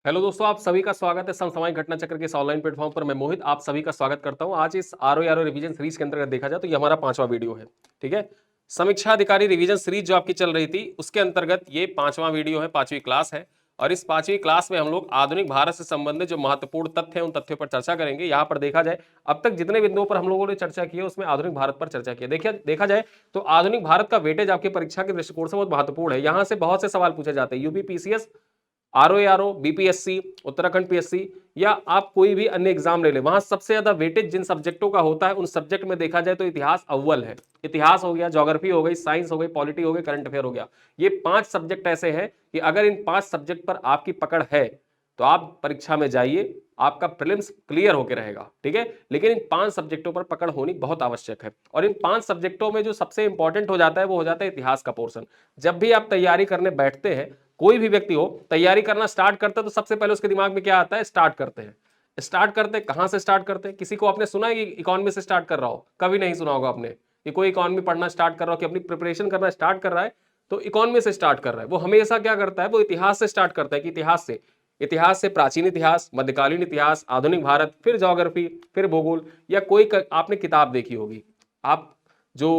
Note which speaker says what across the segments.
Speaker 1: Hello दोस्तों, आप सभी का स्वागत है समसामयिक घटना चक्र के इस ऑनलाइन प्लेटफॉर्म पर। मैं मोहित आप सभी का स्वागत करता हूं। आज इस आरओ रिवीजन सीरीज के अंतर्गत देखा जाए तो ये हमारा 5वां वीडियो है। ठीक है, समीक्षा अधिकारी रिवीजन सीरीज जो आपकी चल रही थी उसके अंतर्गत ये 5वां वीडियो है, 5वीं क्लास है। और इस 5वीं क्लास में हम लोग आधुनिक भारत से संबंधित जो महत्वपूर्ण तथ्य हैं उन तथ्यों पर चर्चा करेंगे। यहाँ पर देखा जाए अब तक जितने बिंदुओं पर हम लोगों ने चर्चा की है उसमें आधुनिक भारत पर चर्चा की है। देखिए, देखा जाए तो आधुनिक भारत का वेटेज आपकी परीक्षा के दृष्टिकोण से बहुत महत्वपूर्ण है। यहाँ से बहुत से सवाल पूछे जाते हैं। UP PCS, RO, BPSC, Uttarakhand PSC या आप कोई भी अन्य एग्जाम ले ले, वहां सबसे ज्यादा वेटेज जिन सब्जेक्टों का होता है उन सब्जेक्ट में देखा जाए तो इतिहास अव्वल है। इतिहास हो गया, ज्योग्राफी हो गई, साइंस हो गई, पॉलिटी हो गई, करंट अफेयर हो गया। ये 5 सब्जेक्ट ऐसे हैं कि अगर इन 5 सब्जेक्ट पर आपकी पकड़ है तो आप परीक्षा में जाइए, आपका प्रीलिम्स क्लियर होकर रहेगा। ठीक है, लेकिन इन 5 सब्जेक्टों पर पकड़ होनी बहुत आवश्यक है। और इन 5 सब्जेक्टों में जो सबसे इंपॉर्टेंट हो जाता है वो हो जाता है इतिहास का पोर्शन। जब भी आप तैयारी करने बैठते हैं, कोई भी व्यक्ति हो तैयारी करना स्टार्ट करता है तो सबसे पहले उसके दिमाग में क्या आता है? स्टार्ट करते हैं। स्टार्ट करते हैं, कहां से स्टार्ट करते हैं? किसी को आपने सुना है कि इकोनॉमी से स्टार्ट कर रहा हो? कभी नहीं सुना होगा आपने कि कोई इकोनॉमी पढ़ना स्टार्ट कर रहा हो, कि अपनी प्रिपरेशन करना स्टार्ट कर रहा है तो इकोनॉमी से स्टार्ट कर रहा है। वो हमेशा क्या करता है? वो इतिहास से स्टार्ट करता है कि इतिहास से प्राचीन इतिहास, मध्यकालीन इतिहास, आधुनिक भारत, फिर ज्योग्राफी, फिर भूगोल, या कोई आपने किताब देखी होगी। आप जो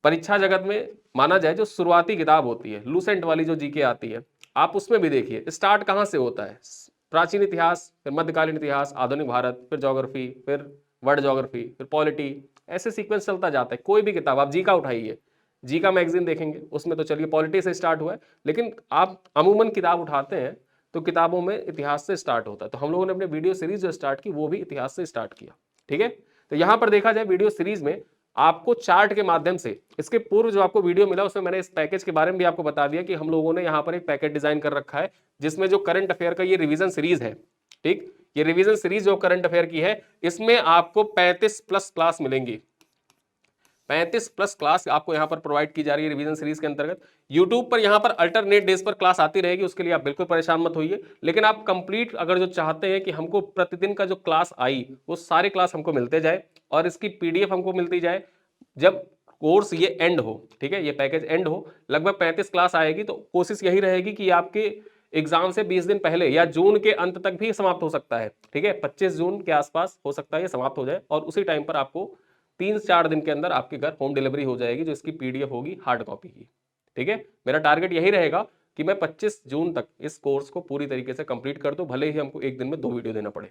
Speaker 1: परीक्षा जगत में माना जाए जो शुरुआती किताब होती है लूसेंट वाली जो जीके आती है, आप उसमें भी देखिए स्टार्ट कहां से होता है। प्राचीन इतिहास, फिर मध्यकालीन इतिहास, आधुनिक भारत, फिर ज्योग्राफी, फिर वर्ल्ड ज्योग्राफी, फिर पॉलिटी, ऐसे सीक्वेंस चलता जाता है। कोई भी किताब आप जी का उठाइए, जी का मैगजीन देखेंगे उसमें तो चलिए पॉलिटी से स्टार्ट हुआ है, लेकिन आप अमूमन किताब उठाते हैं तो किताबों में इतिहास से स्टार्ट होता है। तो हम लोगों ने अपने वीडियो सीरीज जो स्टार्ट की वो भी इतिहास से स्टार्ट किया। ठीक है, तो यहां पर देखा जाए वीडियो सीरीज में आपको चार्ट के माध्यम से, इसके पूर्व जो आपको वीडियो मिला उसमें मैंने इस पैकेज के बारे में भी आपको बता दिया कि हम लोगों ने यहाँ पर एक पैकेज डिजाइन कर रखा है जिसमें जो करंट अफेयर का ये रिवीजन सीरीज है। ठीक, ये रिवीजन सीरीज जो करंट अफेयर की है इसमें आपको 35 प्लस क्लास मिलेंगी। 35 प्लस क्लास आपको यहाँ पर प्रोवाइड की जा रही है रिवीजन सीरीज के अंतर्गत। यूट्यूब पर यहाँ पर अल्टरनेट डेज पर क्लास आती रहेगी, उसके लिए आप बिल्कुल परेशान मत होइए। लेकिन आप कंप्लीट अगर जो चाहते हैं कि हमको प्रतिदिन का जो क्लास आई वो सारे क्लास हमको मिलते जाए और इसकी पीडीएफ हमको मिलती जाए जब कोर्स ये एंड हो। ठीक है, ये पैकेज एंड हो, लगभग 35 क्लास आएगी तो कोशिश यही रहेगी कि आपके एग्जाम से 20 दिन पहले या जून के अंत तक भी समाप्त हो सकता है। ठीक है, 25 जून के आसपास हो सकता है ये समाप्त हो जाए और उसी टाइम पर आपको 3-4 दिन के अंदर आपके घर होम डिलीवरी हो जाएगी जो इसकी पीडीएफ होगी हार्ड कॉपी की। ठीक है, मेरा टारगेट यही रहेगा कि मैं 25 जून तक इस कोर्स को पूरी तरीके से कंप्लीट कर दूं, भले ही हमको एक दिन में 2 वीडियो देना पड़े।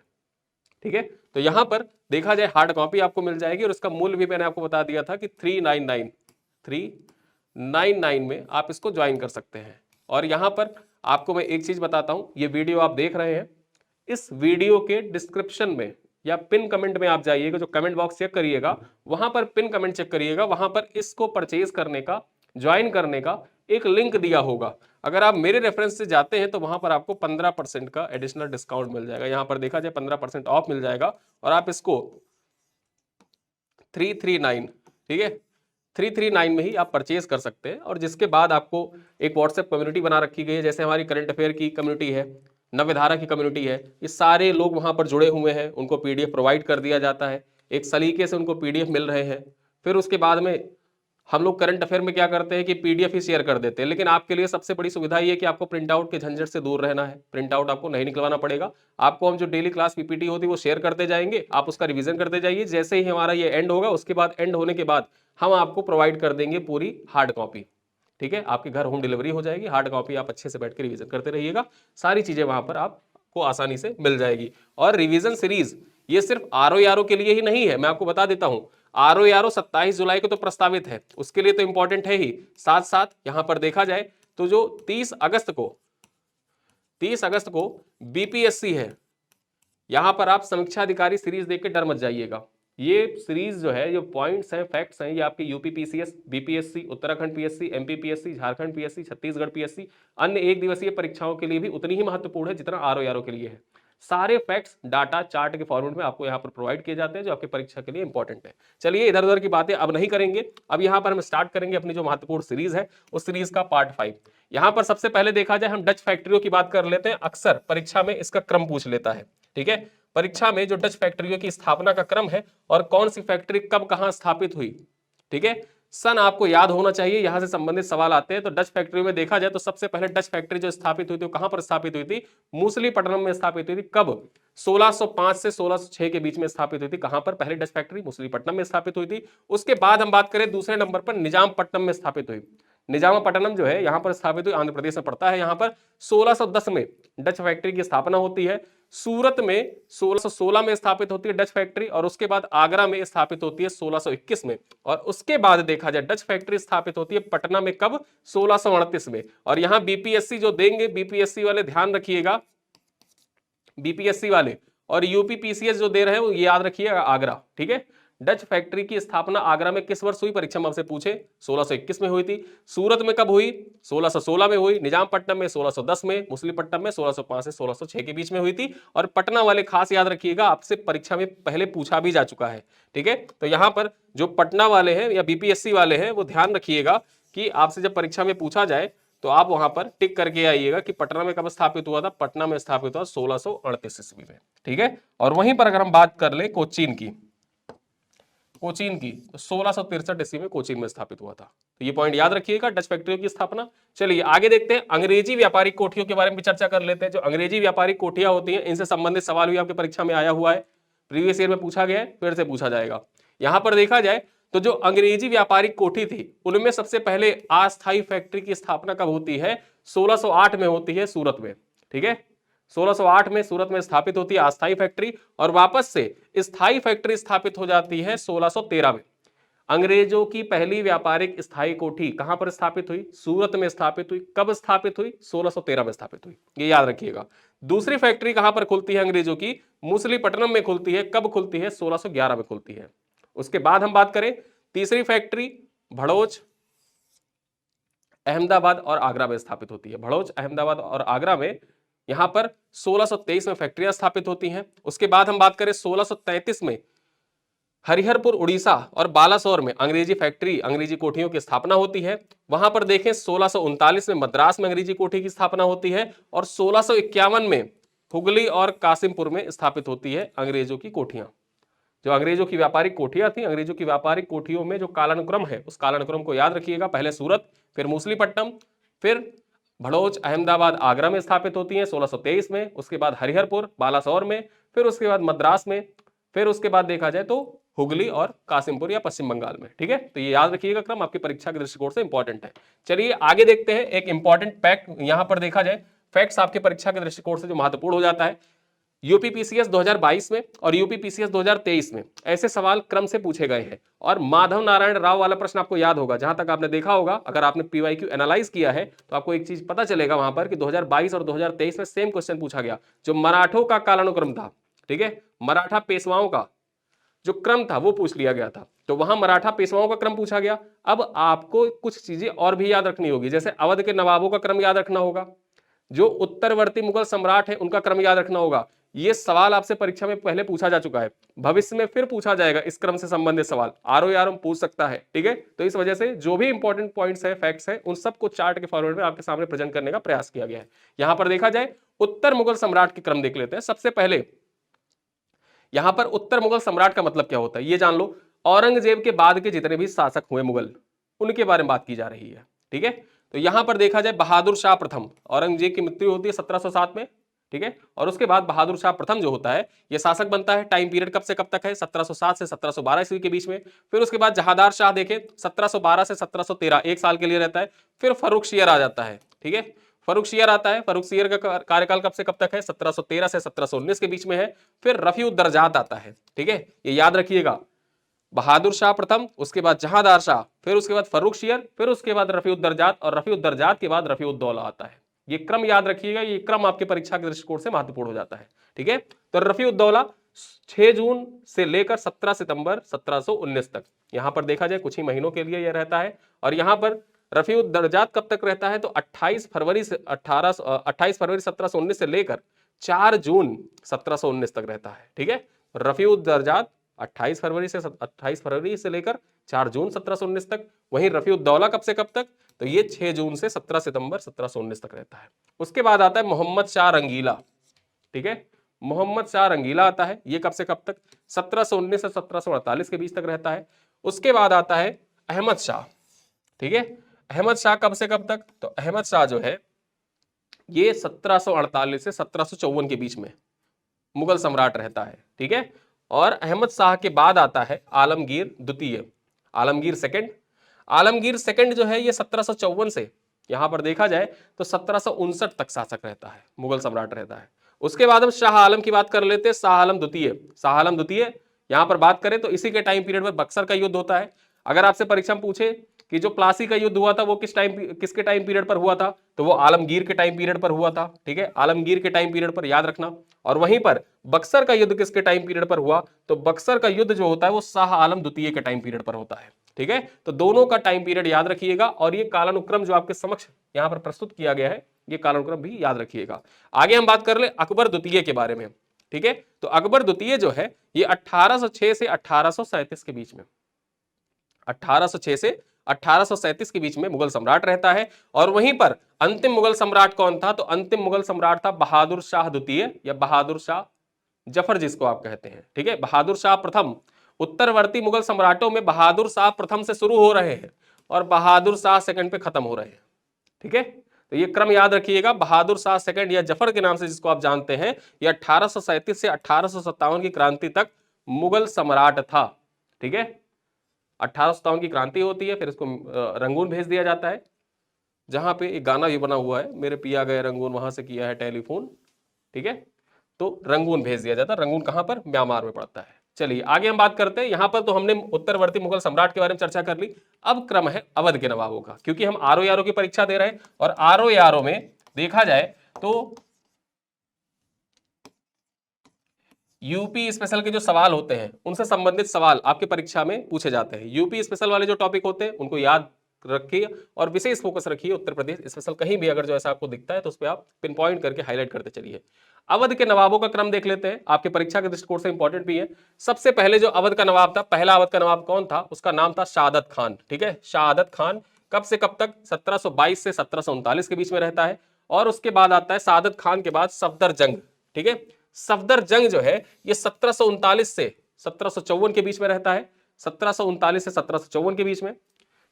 Speaker 1: ठीक है, तो यहां पर देखा जाए हार्ड कॉपी आपको मिल जाएगी और इसका मूल्य भी मैंने आपको बता दिया था कि 399 में आप इसको ज्वाइन कर सकते हैं। और यहां पर आपको मैं एक चीज बताता हूं, ये वीडियो आप देख रहे हैं, इस वीडियो के डिस्क्रिप्शन में या पिन कमेंट में आप जाइएगा, जो कमेंट बॉक्स चेक करिएगा वहां पर पिन कमेंट चेक करिएगा, वहां पर इसको परचेज करने का, ज्वाइन करने का एक लिंक दिया होगा। अगर आप मेरे रेफरेंस से जाते हैं तो वहां पर आपको 15% का एडिशनल डिस्काउंट मिल जाएगा। यहां पर देखा जाए 15% ऑफ मिल जाएगा और आप इसको 339, ठीक है, 339 में ही आप परचेज कर सकते हैं। और जिसके बाद आपको एक व्हाट्सएप कम्युनिटी बना रखी गई है, जैसे हमारी करंट अफेयर की कम्युनिटी है, नवधारा की कम्युनिटी है, ये सारे लोग वहां पर जुड़े हुए हैं, उनको पीडीएफ प्रोवाइड कर दिया जाता है, एक सलीके से उनको पीडीएफ मिल रहे हैं। फिर उसके बाद में हम लोग करंट अफेयर में क्या करते हैं कि पीडीएफ ही शेयर कर देते हैं, लेकिन आपके लिए सबसे बड़ी सुविधा ये है कि आपको प्रिंट आउट के झंझट से दूर रहना है। प्रिंट आउट आपको नहीं निकलवाना पड़ेगा। आपको हम जो डेली क्लास पीपीटी होती है वो शेयर करते जाएंगे, आप उसका रिवीजन करते जाइए। जैसे ही हमारा ये एंड होगा उसके बाद, एंड होने के बाद हम आपको प्रोवाइड कर देंगे पूरी हार्ड कॉपी। ठीक है, आपके घर होम डिलीवरी हो जाएगी, हार्ड कॉपी आप अच्छे से बैठ के रिवीजन करते रहिएगा, सारी चीजें वहां पर आपको आसानी से मिल जाएगी। और रिवीजन सीरीज ये सिर्फ आरओ के लिए ही नहीं है, मैं आपको बता देता हूं। आरओ 27 जुलाई को तो प्रस्तावित है, उसके लिए तो इंपॉर्टेंट है ही, साथ साथ यहां पर देखा जाए तो जो 30 अगस्त को बीपीएससी है, यहां पर आप समीक्षा अधिकारी सीरीज देख के डर मत जाइएगा। ये सीरीज जो है, जो पॉइंट्स हैं, फैक्ट्स हैं, ये आपके UP PCS, BPSC, Uttarakhand PSC, MP PSC, Jharkhand PSC, Chhattisgarh PSC, अन्य एक दिवसीय परीक्षाओं के लिए भी उतनी ही महत्वपूर्ण है जितना आरओ के लिए है। सारे फैक्ट्स डाटा चार्ट के फॉर्मेट में आपको यहाँ पर प्रोवाइड किए जाते हैं जो आपकी परीक्षा के लिए इंपॉर्टेंट है। चलिए, इधर उधर की बातें अब नहीं करेंगे, अब यहाँ पर हम स्टार्ट करेंगे अपनी जो महत्वपूर्ण सीरीज है उस सीरीज का पार्ट 5। यहाँ पर सबसे पहले देखा जाए हम डच फैक्ट्रियों की बात कर लेते हैं। अक्सर परीक्षा में इसका क्रम पूछ लेता है। ठीक है, परीक्षा में जो डच फैक्ट्रियों की स्थापना का क्रम है और कौन सी फैक्ट्री कब कहां स्थापित हुई, ठीक है, सन आपको याद होना चाहिए, यहां से संबंधित सवाल आते हैं। तो डच फैक्ट्री में देखा जाए तो सबसे पहले डच फैक्ट्री जो स्थापित हुई थी, कहां पर स्थापित हुई थी? मूसलीपट्टनम में स्थापित हुई थी। कब? 1605 से 1606 के बीच में स्थापित हुई थी। कहां पर? पहले डच फैक्ट्री मूसलीपट्टनम में स्थापित हुई थी। उसके बाद हम बात करें दूसरे नंबर पर निजामपट्टनम में स्थापित हुई। निजामपट्टनम जो है यहां पर स्थापित हुई, आंध्र प्रदेश में पड़ता है। यहां पर 1610 में डच फैक्ट्री की स्थापना होती है। सूरत में 1616 में स्थापित होती है डच फैक्ट्री, और उसके बाद आगरा में स्थापित होती है 1621 में। और उसके बाद देखा जाए डच फैक्ट्री स्थापित होती है पटना में। कब? 1638 में। और यहां बीपीएससी जो देंगे, बीपीएससी वाले ध्यान रखिएगा, बीपीएससी वाले और यूपीपीसीएस जो दे रहे हैं वो याद रखिएगा, आगरा। ठीक है, डच फैक्ट्री की स्थापना आगरा में किस वर्ष हुई? परीक्षा में आपसे पूछे, 1621 में हुई थी। सूरत में कब हुई? 1616 में हुई। निजामपट्टनम में 1610 में। मूसलीपट्टनम में 1605 से 1606 के बीच में हुई थी। और पटना वाले खास याद रखिएगा, आपसे परीक्षा में पहले पूछा भी जा चुका है। ठीक है, तो यहां पर जो पटना वाले हैं या बीपीएससी वाले हैं वो ध्यान रखिएगा कि आपसे जब परीक्षा में पूछा जाए तो आप वहां पर टिक करके आइएगा कि पटना में कब स्थापित हुआ था। पटना में स्थापित हुआ 1638 ईस्वी में। ठीक है, और वहीं पर अगर हम बात कर ले कोचीन की, कोचीन की, तो 1663 ईस्वी में कोचीन में स्थापित हुआ था। तो ये पॉइंट याद रखिएगा, डच फैक्ट्रियों की स्थापना। चलिए आगे देखते हैं, अंग्रेजी व्यापारिक कोठियों के बारे में भी चर्चा कर लेते हैं। जो अंग्रेजी व्यापारिक कोठियां होती हैं, इनसे संबंधित सवाल भी आपकी परीक्षा में आया हुआ है, प्रीवियस ईयर में पूछा गया है, फिर से पूछा जाएगा। यहां पर देखा जाए तो जो अंग्रेजी व्यापारिक कोठी थी उनमें सबसे पहले अस्थायी फैक्ट्री की स्थापना कब होती है? 1608 में होती है सूरत में। ठीक है, 1608 में सूरत में स्थापित होती है अस्थायी फैक्ट्री, और वापस से स्थायी फैक्ट्री स्थापित हो जाती है 1613 में। अंग्रेजों की पहली व्यापारिक स्थायी कोठी कहां पर स्थापित हुई? सूरत में स्थापित हुई। कब स्थापित हुई? 1613 में स्थापित हुई, ये याद रखिएगा। दूसरी फैक्ट्री कहां पर खुलती है अंग्रेजों की? मूसलीपट्टनम में खुलती है। कब खुलती है? 1611 में खुलती है। उसके बाद हम बात करें तीसरी फैक्ट्री भड़ोच, अहमदाबाद और आगरा में स्थापित होती है। भड़ोच, अहमदाबाद और आगरा में यहां पर 1623 में फैक्ट्रियां स्थापित होती हैं। उसके बाद हम बात करें 1633 में हरिहरपुर उड़ीसा और बालासोर में अंग्रेजी फैक्ट्री, अंग्रेजी कोठियों की स्थापना होती है। वहां पर देखें 1639 में मद्रास में अंग्रेजी कोठी की स्थापना होती है, और 1651 में हुगली और कासिमपुर में स्थापित होती है अंग्रेजों की कोठियां। जो अंग्रेजों की व्यापारिक कोठियां थी, अंग्रेजों की व्यापारिक कोठियों में जो कालानुक्रम है उस कालानुक्रम को याद रखिएगा। पहले सूरत, फिर मूसलीपट्टनम, फिर भड़ोच, अहमदाबाद, आगरा में स्थापित होती हैं 1623 में। उसके बाद हरिहरपुर, बालासोर में, फिर उसके बाद मद्रास में, फिर उसके बाद देखा जाए तो हुगली और कासिमपुर या पश्चिम बंगाल में। ठीक है, तो ये याद रखिएगा, क्रम आपकी परीक्षा के दृष्टिकोण से इंपॉर्टेंट है। चलिए आगे देखते हैं, एक इंपॉर्टेंट फैक्ट यहां पर देखा जाए, फैक्ट्स आपके परीक्षा के दृष्टिकोण से जो महत्वपूर्ण हो जाता है। यूपीपीसीएस 2022 में और यूपीपीसीएस 2023 में ऐसे सवाल क्रम से पूछे गए हैं। और माधव नारायण राव वाला प्रश्न आपको याद होगा, जहां तक आपने देखा होगा, अगर आपने पीवाईक्यू एनालाइज किया है तो आपको एक चीज पता चलेगा वहां पर कि 2022 और 2023 में सेम क्वेश्चन पूछा गया। जो मराठों का कालानुक्रम था, ठीक है, मराठा पेशवाओं का जो क्रम था वो पूछ लिया गया था, तो वहां मराठा पेशवाओं का क्रम पूछा गया। अब आपको कुछ चीजें और भी याद रखनी होगी, जैसे अवध के नवाबों का क्रम याद रखना होगा, जो उत्तरवर्ती मुगल सम्राट है उनका क्रम याद रखना होगा। ये सवाल आपसे परीक्षा में पहले पूछा जा चुका है, भविष्य में फिर पूछा जाएगा इस क्रम से संबंधित सवाल, आरओ पूछ सकता है। ठीक है, तो इस वजह से जो भी इंपॉर्टेंट पॉइंट्स है, फैक्ट्स है, उन सबको चार्ट के फॉर्मेट में आपके सामने प्रेजेंट करने का प्रयास किया गया है। यहां पर देखा जाए उत्तर मुगल सम्राट के क्रम देख लेते हैं। सबसे पहले यहां पर उत्तर मुगल सम्राट का मतलब क्या होता है ये जान लो। औरंगजेब के बाद के जितने भी शासक हुए मुगल, उनके बारे में बात की जा रही है। ठीक है, तो यहां पर देखा जाए बहादुर शाह प्रथम, औरंगजेब की मृत्यु होती है 1707 में। ठीक है, और उसके बाद बहादुर शाह प्रथम जो होता है ये शासक बनता है। टाइम पीरियड कब से कब तक है? 1707 से 1712 ईस्वी के बीच में। फिर उसके बाद जहादार शाह देखें 1712 से 1713, एक साल के लिए रहता है। फिर फर्रुखशियर आ जाता है। ठीक है, फर्रुखशियर आता है। फर्रुखशियर का कार्यकाल कब से कब तक है? 1713 से 1719 के बीच में है। फिर रफीउद्दर्जात आता है। ठीक है, ये याद रखिएगा, बहादुर शाह प्रथम, उसके बाद जहांदार शाह, फिर उसके बाद फर्रुखशियर, फिर उसके बाद रफीउद्दर्जात, और रफीउद्दर्जात के बाद रफीउद्दौला आता है। ये क्रम याद रखिएगा, ये क्रम आपके परीक्षा के दृष्टिकोण से महत्वपूर्ण हो जाता है। ठीक है, तो रफीउद्दौला 6 जून से लेकर 17 सितंबर 1719 तक, यहां पर देखा जाए कुछ ही महीनों के लिए यह रहता है। और यहां पर रफीउद्दर्जात कब तक रहता है? तो 28 फरवरी 1719 से लेकर 4 जून 1719 तक रहता है। ठीक है, रफीउद्दर्जात 28 फरवरी से लेकर 4 जून 1719 तक। वहीं रफीउद्दौला कब से कब तक? तो ये 6 जून से 17 सितंबर 1719 तक रहता है। उसके बाद आता है मोहम्मद शाह रंगीला। ठीक है, मोहम्मद शाह रंगीला आता है, ये कब से कब तक? 1719 से 1748 के बीच तक रहता है। उसके बाद आता है अहमद शाह, ठीक है। अहमद शाह कब से कब तक? तो अहमद शाह जो है ये 1748 से 1754 के बीच में मुगल सम्राट रहता है, ठीक है। और अहमद शाह के बाद आता है आलमगीर द्वितीय, आलमगीर सेकंड। आलमगीर सेकंड जो है ये 1754 से यहां पर देखा जाए तो 1759 तक शासक रहता है, मुगल सम्राट रहता है। उसके बाद हम शाह आलम की बात कर लेते हैं, शाह आलम द्वितीय। शाह आलम द्वितीय यहां पर बात करें तो इसी के टाइम पीरियड में बक्सर का युद्ध होता है। अगर आपसे परीक्षा में पूछे कि जो प्लासी का युद्ध हुआ था वो किसके टाइम पीरियड पर हुआ था, तो वो आलमगीर के टाइम पीरियड पर हुआ था, ठीक है, आलमगीर के टाइम पीरियड पर, याद रखना। और वहीं पर बक्सर का युद्ध किसके टाइम पीरियड पर हुआ, तो बक्सर का युद्ध जो होता है वो शाह आलम द्वितीय के टाइम पीरियड पर होता है, ठीक है। तो दोनों का टाइम पीरियड याद रखिएगा और ये कालानुक्रम जो आपके समक्ष यहां पर प्रस्तुत किया गया है ये कालानुक्रम भी याद रखिएगा। आगे हम बात कर ले अकबर द्वितीय के बारे में, ठीक है। तो अकबर द्वितीय जो है ये 1806 से 1837 के बीच में, 1806 से 1837 के बीच में मुगल सम्राट रहता है। और वहीं पर अंतिम मुगल सम्राट कौन था, तो अंतिम मुगल सम्राट था बहादुर शाह द्वितीय या बहादुर शाह जफर जिसको आप कहते हैं, ठीक है। बहादुर शाह प्रथम, उत्तरवर्ती मुगल सम्राटों में बहादुर शाह प्रथम से शुरू हो रहे हैं और बहादुर शाह सेकंड पे खत्म हो रहे हैं, ठीक है। तो ये क्रम याद रखिएगा, बहादुर शाह सेकंड या जफर के नाम से जिसको आप जानते हैं, ये 1837 से 1857 की क्रांति तक मुगल सम्राट था, ठीक है। 1857 की क्रांति होती है, फिर इसको रंगून भेज दिया जाता है, जहां पे एक गाना भी बना हुआ है, मेरे पिया गए रंगून वहां से किया है टेलीफोन, ठीक है। तो रंगून भेज दिया जाता है। रंगून कहां पर? म्यांमार में पड़ता है। चलिए आगे हम बात करते हैं। यहां पर तो हमने उत्तरवर्ती मुगल सम्राट के बारे में चर्चा कर ली। अब क्रम है अवध के नवाबों का, क्योंकि हम आरओ की परीक्षा दे रहे हैं और आरओ में देखा जाए तो यूपी स्पेशल के जो सवाल होते हैं उनसे संबंधित सवाल आपके परीक्षा में पूछे जाते हैं। यूपी स्पेशल वाले जो टॉपिक होते हैं उनको याद रखिए और विशेष फोकस रखिए। उत्तर प्रदेश स्पेशल कहीं भी अगर जो ऐसा आपको दिखता है तो उस पर आप पिन पॉइंट करके हाईलाइट करते चलिए। अवध के नवाबों का क्रम देख लेते हैं, आपके परीक्षा के दृष्टिकोण से इंपॉर्टेंट भी है। सबसे पहले जो अवध का नवाब था, पहला अवध का नवाब कौन था, उसका नाम था शहादत खान, ठीक है। शहादत खान कब से कब तक? 1722 से 1739 के बीच में रहता है। और उसके बाद आता है शहादत खान के बाद सफदर जंग, ठीक है। सफदर जंग जो है ये 1739 से 1754 के बीच में रहता है, 1739 से 1754 के बीच में,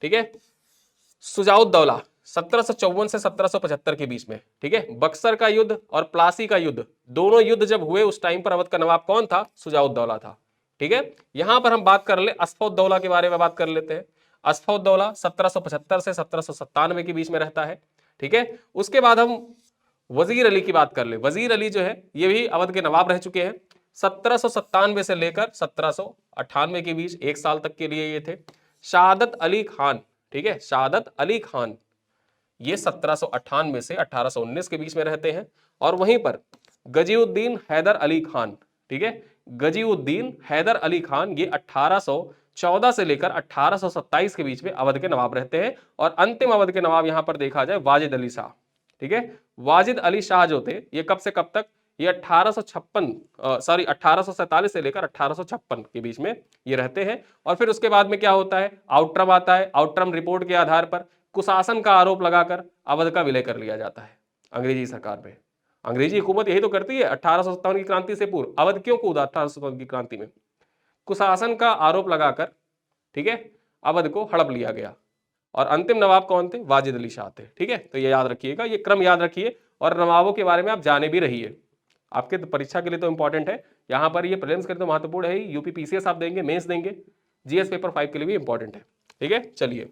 Speaker 1: ठीक है। सुजाउद्दौला 1754 से 1775 के बीच में, ठीक है। बक्सर का युद्ध और प्लासी का युद्ध, दोनों युद्ध जब हुए उस टाइम पर अवध का नवाब कौन था? सुजाउद्दौला था, ठीक है। यहां पर हम बात कर ले अस्फउद्दौला के बारे में बात कर लेते हैं। अस्फउद्दौला 1775 से 1797 के बीच में रहता है, ठीक है। उसके बाद हम वजीर अली की बात कर ले। वजीर अली जो है ये भी अवध के नवाब रह चुके हैं। 1797 से लेकर 1798 के बीच 1 साल तक के लिए ये थे। शहादत अली खान, ठीक है, शहादत अली खान ये 1798 से 1819 के बीच में रहते हैं। और वहीं पर गजीउद्दीन हैदर अली खान, ठीक है, गजीउद्दीन हैदर अली खान ये 1814 से लेकर 1827 के बीच में अवध के नवाब रहते हैं। और अंतिम अवध के नवाब यहां पर देखा जाए वाजिद अली शाह, ठीक है। वाजिद अली शाह जो थे ये कब से कब तक? ये 1847 से लेकर 1856 के बीच में ये रहते हैं। और फिर उसके बाद में क्या होता है? आउटरम आता है। आउटरम रिपोर्ट के आधार पर कुशासन का आरोप लगाकर अवध का विलय कर लिया जाता है अंग्रेजी सरकार में। अंग्रेजी हुकूमत यही तो करती है। 1857 की क्रांति से पूर्व अवध क्यों कूदा? 1857 की क्रांति में कुशासन का आरोप लगाकर, ठीक है, अवध को हड़प लिया गया। और अंतिम नवाब कौन थे? वाजिद अली शाह थे, ठीक है। तो ये याद रखिएगा, ये क्रम याद रखिए और नवाबों के बारे में आप जाने भी रहिए। आपके तो परीक्षा के लिए तो इंपॉर्टेंट है, यहां पर ये प्रीलिम्स के लिए तो महत्वपूर्ण है ही। यूपी पीसीएस आप देंगे, मेंस देंगे, जीएस पेपर 5 के लिए भी इंपॉर्टेंट है, ठीक है। चलिए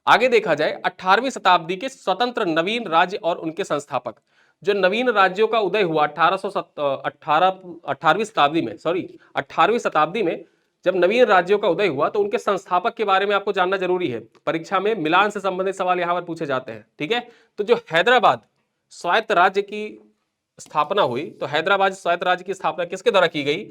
Speaker 1: आगे देखा जाए 18वीं शताब्दी के स्वतंत्र नवीन राज्य और उनके संस्थापक। जो नवीन राज्यों का उदय हुआ 18वीं शताब्दी में, 18वीं शताब्दी में जब नवीन राज्यों का उदय हुआ तो उनके संस्थापक के बारे में आपको जानना जरूरी है। परीक्षा में मिलान से संबंधित सवाल यहां पर पूछे जाते हैं, ठीक है। तो जो हैदराबाद स्वायत्त राज्य की स्थापना हुई, तो हैदराबाद स्वायत्त राज्य की स्थापना किसके द्वारा की गई?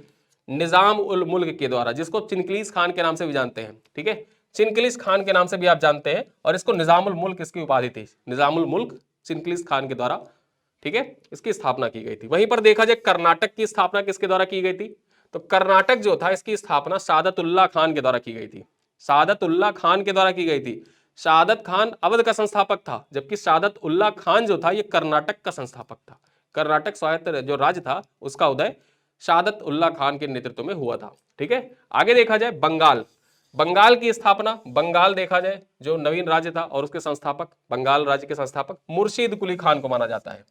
Speaker 1: निजाम उल मुल्क के द्वारा, जिसको चिनकलीस खान के नाम से भी जानते हैं, ठीक है। चिनकलीस खान के नाम से भी आप जानते हैं। और इसको निजामुल मुल्क इसकी उपाधि थी, निजामुल मुल्क चिनकलीस खान के द्वारा, ठीक है, इसकी स्थापना की गई थी। वहीं पर देखा जाए कर्नाटक की स्थापना किसके द्वारा की गई थी? तो कर्नाटक जो था इसकी स्थापना सादतुल्लाह खान के द्वारा की गई थी। सादतुल्लाह खान के द्वारा की गई थी। सादत खान अवध का संस्थापक था, जबकि सादतउल्लाह खान जो था ये कर्नाटक का संस्थापक था। कर्नाटक स्वायत्त जो राज्य था उसका उदय सादतउल्लाह खान के नेतृत्व में हुआ था, ठीक है। आगे देखा जाए बंगाल। बंगाल की स्थापना, बंगाल देखा जाए जो नवीन राज्य था और उसके संस्थापक, बंगाल राज्य के संस्थापक मुर्शीद कुली खान को माना जाता है।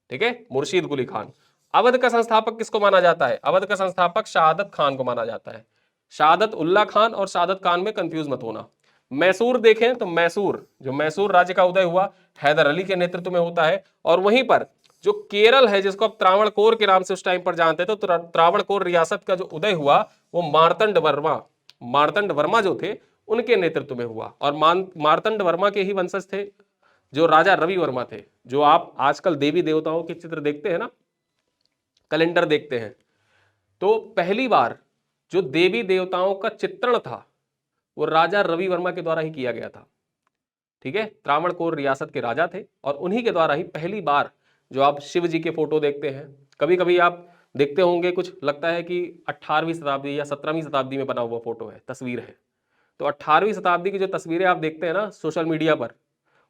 Speaker 1: ठीक है, मुर्शीद कुली खान। अवध का संस्थापक किसको माना जाता है? अवध का संस्थापक शहादत खान को माना जाता है। शहादत उल्ला खान और शहादत खान में कंफ्यूज मत होना। मैसूर देखें तो मैसूर, जो मैसूर राज्य का उदय हुआ हैदर अली के नेतृत्व में होता है। और वहीं पर जो केरल है, जिसको आप त्रावणकोर के नाम से उस टाइम पर जानते थे, तो त्रावणकोर रियासत का जो उदय हुआ वो मार्तंड वर्मा जो थे उनके नेतृत्व में हुआ। और मार्तंड वर्मा के ही वंशज थे जो राजा रवि वर्मा थे। जो आप आजकल देवी देवताओं के चित्र देखते हैं ना, कैलेंडर देखते हैं, तो पहली बार जो देवी देवताओं का चित्रण था वो राजा रवि वर्मा के द्वारा ही किया गया था। ठीक है, त्रावणकोर रियासत के राजा थे और उन्हीं के द्वारा ही पहली बार, जो आप शिव जी के फोटो देखते हैं, कभी कभी आप देखते होंगे, कुछ लगता है कि 18वीं शताब्दी या 17वीं शताब्दी में बना हुआ फोटो है, तस्वीर है। तो 18वीं शताब्दी की जो तस्वीरें आप देखते हैं ना सोशल मीडिया पर,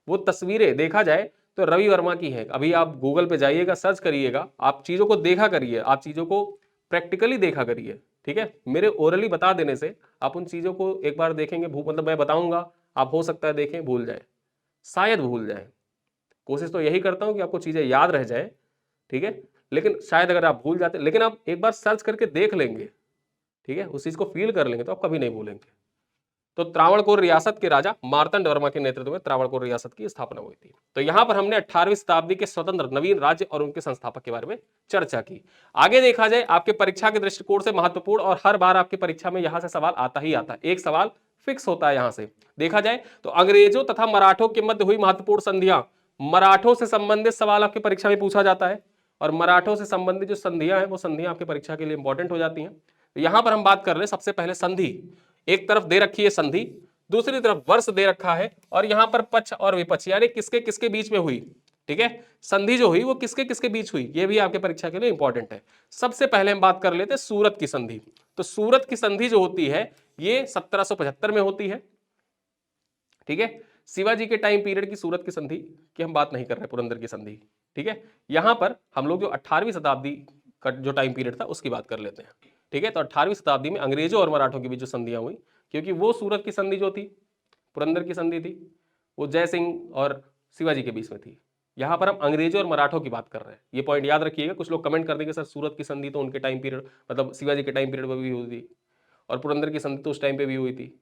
Speaker 1: वो तस्वीरें देखा जाए तो रवि वर्मा की है। अभी आप गूगल पे जाइएगा, सर्च करिएगा, आप चीजों को देखा करिए, आप चीजों को प्रैक्टिकली देखा करिए। ठीक है, मेरे ओरली बता देने से आप उन चीजों को एक बार देखेंगे, मतलब मैं बताऊंगा, आप हो सकता है देखें भूल जाए, शायद भूल जाए। कोशिश तो यही करता हूं कि आपको चीजें याद रह जाए। ठीक है, लेकिन शायद अगर आप भूल जाते, लेकिन आप एक बार सर्च करके देख लेंगे, ठीक है, उस चीज को फील कर लेंगे तो आप कभी नहीं भूलेंगे। तो त्रावणकोर रियासत के राजा मार्तंड वर्मा के नेतृत्व में त्रावणकोर रियासत की स्थापना हुई थी। तो यहां पर हमने 18वीं शताब्दी के स्वतंत्र नवीन राज्य और उनके संस्थापक के बारे में चर्चा की। आगे देखा जाए आपके परीक्षा के दृष्टिकोण से महत्वपूर्ण, और हर बार आपकी परीक्षा में यहां से सवाल आता ही आता है, एक सवाल फिक्स होता है यहां से। देखा जाए तो अंग्रेजों तथा मराठों के मध्य हुई महत्वपूर्ण संधियां, मराठों से संबंधित सवाल आपकी परीक्षा में पूछा जाता है। और मराठों से संबंधित जो संधियां हैं वो संधियां आपकी परीक्षा के लिए इंपॉर्टेंट हो जाती हैं। तो यहां पर हम बात कर रहे हैं सबसे पहले संधि। एक तरफ दे रखी है संधि, दूसरी तरफ वर्ष दे रखा है, और यहां पर पक्ष और विपक्ष यानी किसके किसके बीच में हुई। ठीक है, संधि जो हुई वो किसके किसके बीच हुई, ये भी आपके परीक्षा के लिए इंपॉर्टेंट है। सबसे पहले हम बात कर लेते हैं सूरत की संधि। तो सूरत की संधि जो होती है ये 1775 में होती है। ठीक है, शिवाजी के टाइम पीरियड की सूरत की संधि की हम बात नहीं कर रहे, पुरंदर की संधि। ठीक है, यहां पर हम लोग जो 18वीं शताब्दी का जो टाइम पीरियड था उसकी बात कर लेते हैं। ठीक है, तो 18वीं शताब्दी में अंग्रेजों और मराठों के बीच जो संधियां हुई, क्योंकि वो सूरत की संधि जो थी, पुरंदर की संधि थी, वो जय सिंह और शिवाजी के बीच में थी। यहां पर हम अंग्रेजों और मराठों की बात कर रहे हैं, ये पॉइंट याद रखिएगा। कुछ लोग कमेंट कर देंगे सर सूरत की संधि तो उनके टाइम पीरियड, मतलब शिवाजी के टाइम पीरियड में भी हुई थी, और पुरंदर की संधि तो उस टाइम पे भी हुई थी।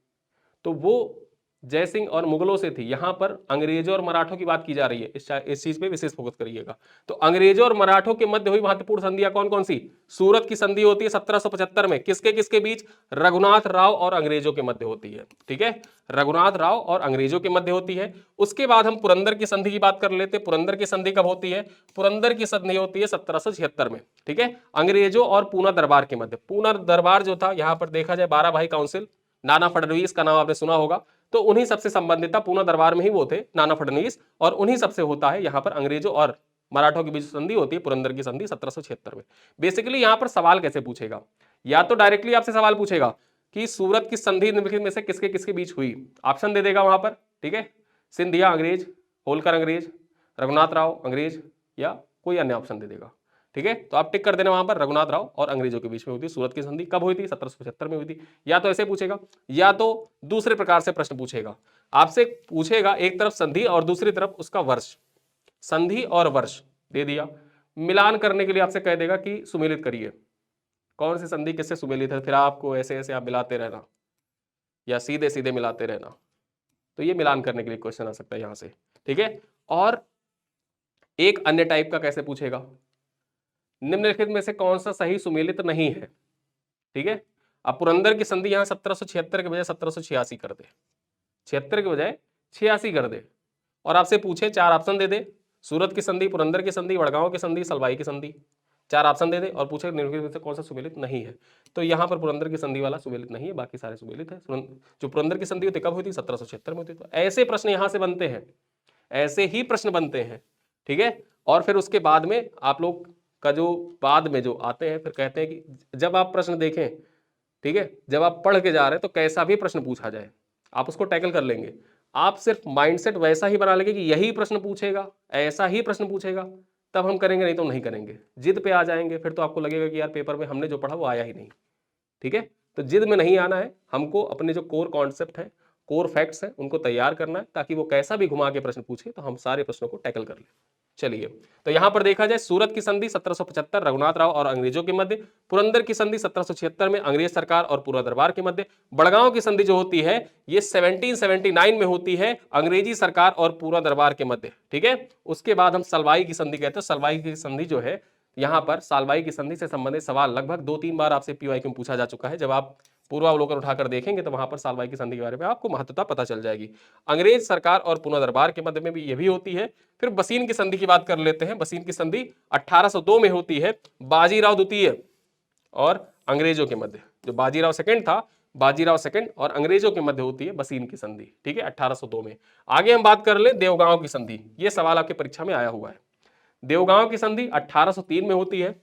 Speaker 1: तो वो जय सिंह और मुगलों से थी, यहां पर अंग्रेजों और मराठों की बात की जा रही है, इस चीज पे विशेष फोकस करिएगा। तो अंग्रेजों और मराठों के मध्य हुई महत्वपूर्ण संधियां कौन कौन सी? सूरत की संधि होती है 1775 में, किसके किसके बीच? रघुनाथ राव और अंग्रेजों के मध्य होती है। ठीक है, रघुनाथ राव और अंग्रेजों के मध्य होती है। उसके बाद हम पुरंदर की संधि की बात कर लेते हैं। पुरंदर की संधि कब होती है? पुरंदर की संधि होती है 1776 में। ठीक है, अंग्रेजों और पूना दरबार के मध्य। पूना दरबार जो था, यहां पर देखा जाए 12 भाई काउंसिल, नाना फडणवीस का नाम आपने सुना होगा, तो उन्हीं सबसे संबंधित था, पूना दरबार में ही वो थे नाना फडणवीस, और उन्हीं सबसे होता है यहां पर अंग्रेजों और मराठों के बीच संधि होती है पुरंदर की संधि 1776 में। बेसिकली यहां पर सवाल कैसे पूछेगा, या तो डायरेक्टली आपसे सवाल पूछेगा कि सूरत की संधि निम्नलिखित में से किसके किसके बीच हुई, ऑप्शन दे देगा वहां पर। ठीक है, सिंधिया अंग्रेज, होलकर अंग्रेज, रघुनाथ राव अंग्रेज, या कोई अन्य ऑप्शन दे देगा। ठीक है, तो आप टिक कर देना वहां पर, रघुनाथ राव और अंग्रेजों के बीच में हुई थी सूरत की संधि। कब हुई थी? 1775 में हुई थी। या तो ऐसे पूछेगा, या तो दूसरे प्रकार से प्रश्न पूछेगा, आपसे पूछेगा एक तरफ संधि और दूसरी तरफ उसका वर्ष। संधि और वर्ष दे दिया, मिलान करने के लिए आपसे कह देगा कि सुमेलित करिए, कौन सी संधि किससे सुमेलित है, फिर आपको ऐसे ऐसे आप मिलाते रहना या सीधे सीधे मिलाते रहना। तो ये मिलान करने के लिए क्वेश्चन आ सकता है यहां से। ठीक है, और एक अन्य टाइप का कैसे पूछेगा, निम्नलिखित में से कौन सा सही सुमेलित नहीं है। ठीक है, अब पुरंदर की संधि यहां 1776 के बजाय 1786 कर दे, 76 के बजाय 86 कर दे, और आपसे पूछे 4 ऑप्शन दे दे, सूरत की संधि, पुरंदर की संधि, वडगांव की संधि, सलवाई की संधि, 4 ऑप्शन दे दे और पूछे निम्नलिखित में से कौन सा सुमेलित नहीं है। तो यहां पर पुरंदर की संधि वाला सुमेलित नहीं है, बाकी सारे सुमेलित है। जो पुरंदर की संधि होती कब हुई थी? 1776 में होती। तो ऐसे प्रश्न यहां से बनते हैं, ऐसे ही प्रश्न बनते हैं। ठीक है, और फिर उसके बाद में आप लोग का जो बाद में जो आते हैं, फिर कहते हैं कि जब आप प्रश्न देखें, ठीक है, जब आप पढ़ के जा रहे हैं तो कैसा भी प्रश्न पूछा जाए आप उसको टैकल कर लेंगे। आप सिर्फ माइंडसेट वैसा ही बना लेंगे कि यही प्रश्न पूछेगा, ऐसा ही प्रश्न पूछेगा, तब हम करेंगे, नहीं तो नहीं करेंगे। जिद पे आ जाएंगे फिर तो आपको लगेगा कि यार पेपर में हमने जो पढ़ा वो आया ही नहीं। ठीक है, तो जिद में नहीं आना है, हमको अपने जो कोर कॉन्सेप्ट है, कोर फैक्ट्स हैं, उनको तैयार करना है, ताकि वो कैसा भी घुमा के प्रश्न पूछे तो हम सारे प्रश्नों को टैकल कर लें। चलिए, तो यहां पर देखा जाए, सूरत की संधि 1775 रघुनाथ राव और अंग्रेजों के मध्य, पुरंदर की संधि 1776 में अंग्रेज सरकार और पूरा दरबार के मध्य, बड़गांव की संधि जो होती है ये 1779 में होती है अंग्रेजी सरकार और पूरा दरबार के मध्य। ठीक है, उसके बाद हम सलवाई की संधि कहते हैं। सलवाई की संधि जो है, यहां पर सालवाई की संधि से संबंधित सवाल लगभग 2-3 बार आपसे पीवाईक्यू में पूछा जा चुका है। जब आप पूर्वावलोकन उठाकर देखेंगे तो वहां पर सालवाई की संधि के बारे में आपको महत्वता पता चल जाएगी। अंग्रेज सरकार और पूना दरबार के मध्य में भी यह भी होती है। फिर बसीन की संधि की बात कर लेते हैं। बसीन की संधि 1802 में होती है बाजीराव द्वितीय और अंग्रेजों के मध्य। जो बाजीराव सेकंड था, बाजीराव सेकंड और अंग्रेजों के मध्य होती है बसीन की संधि। ठीक है, 1802 में। आगे हम बात कर ले देवगांव की संधि। यह सवाल आपके परीक्षा में आया हुआ है। देवगांव की संधि 1803 में होती है।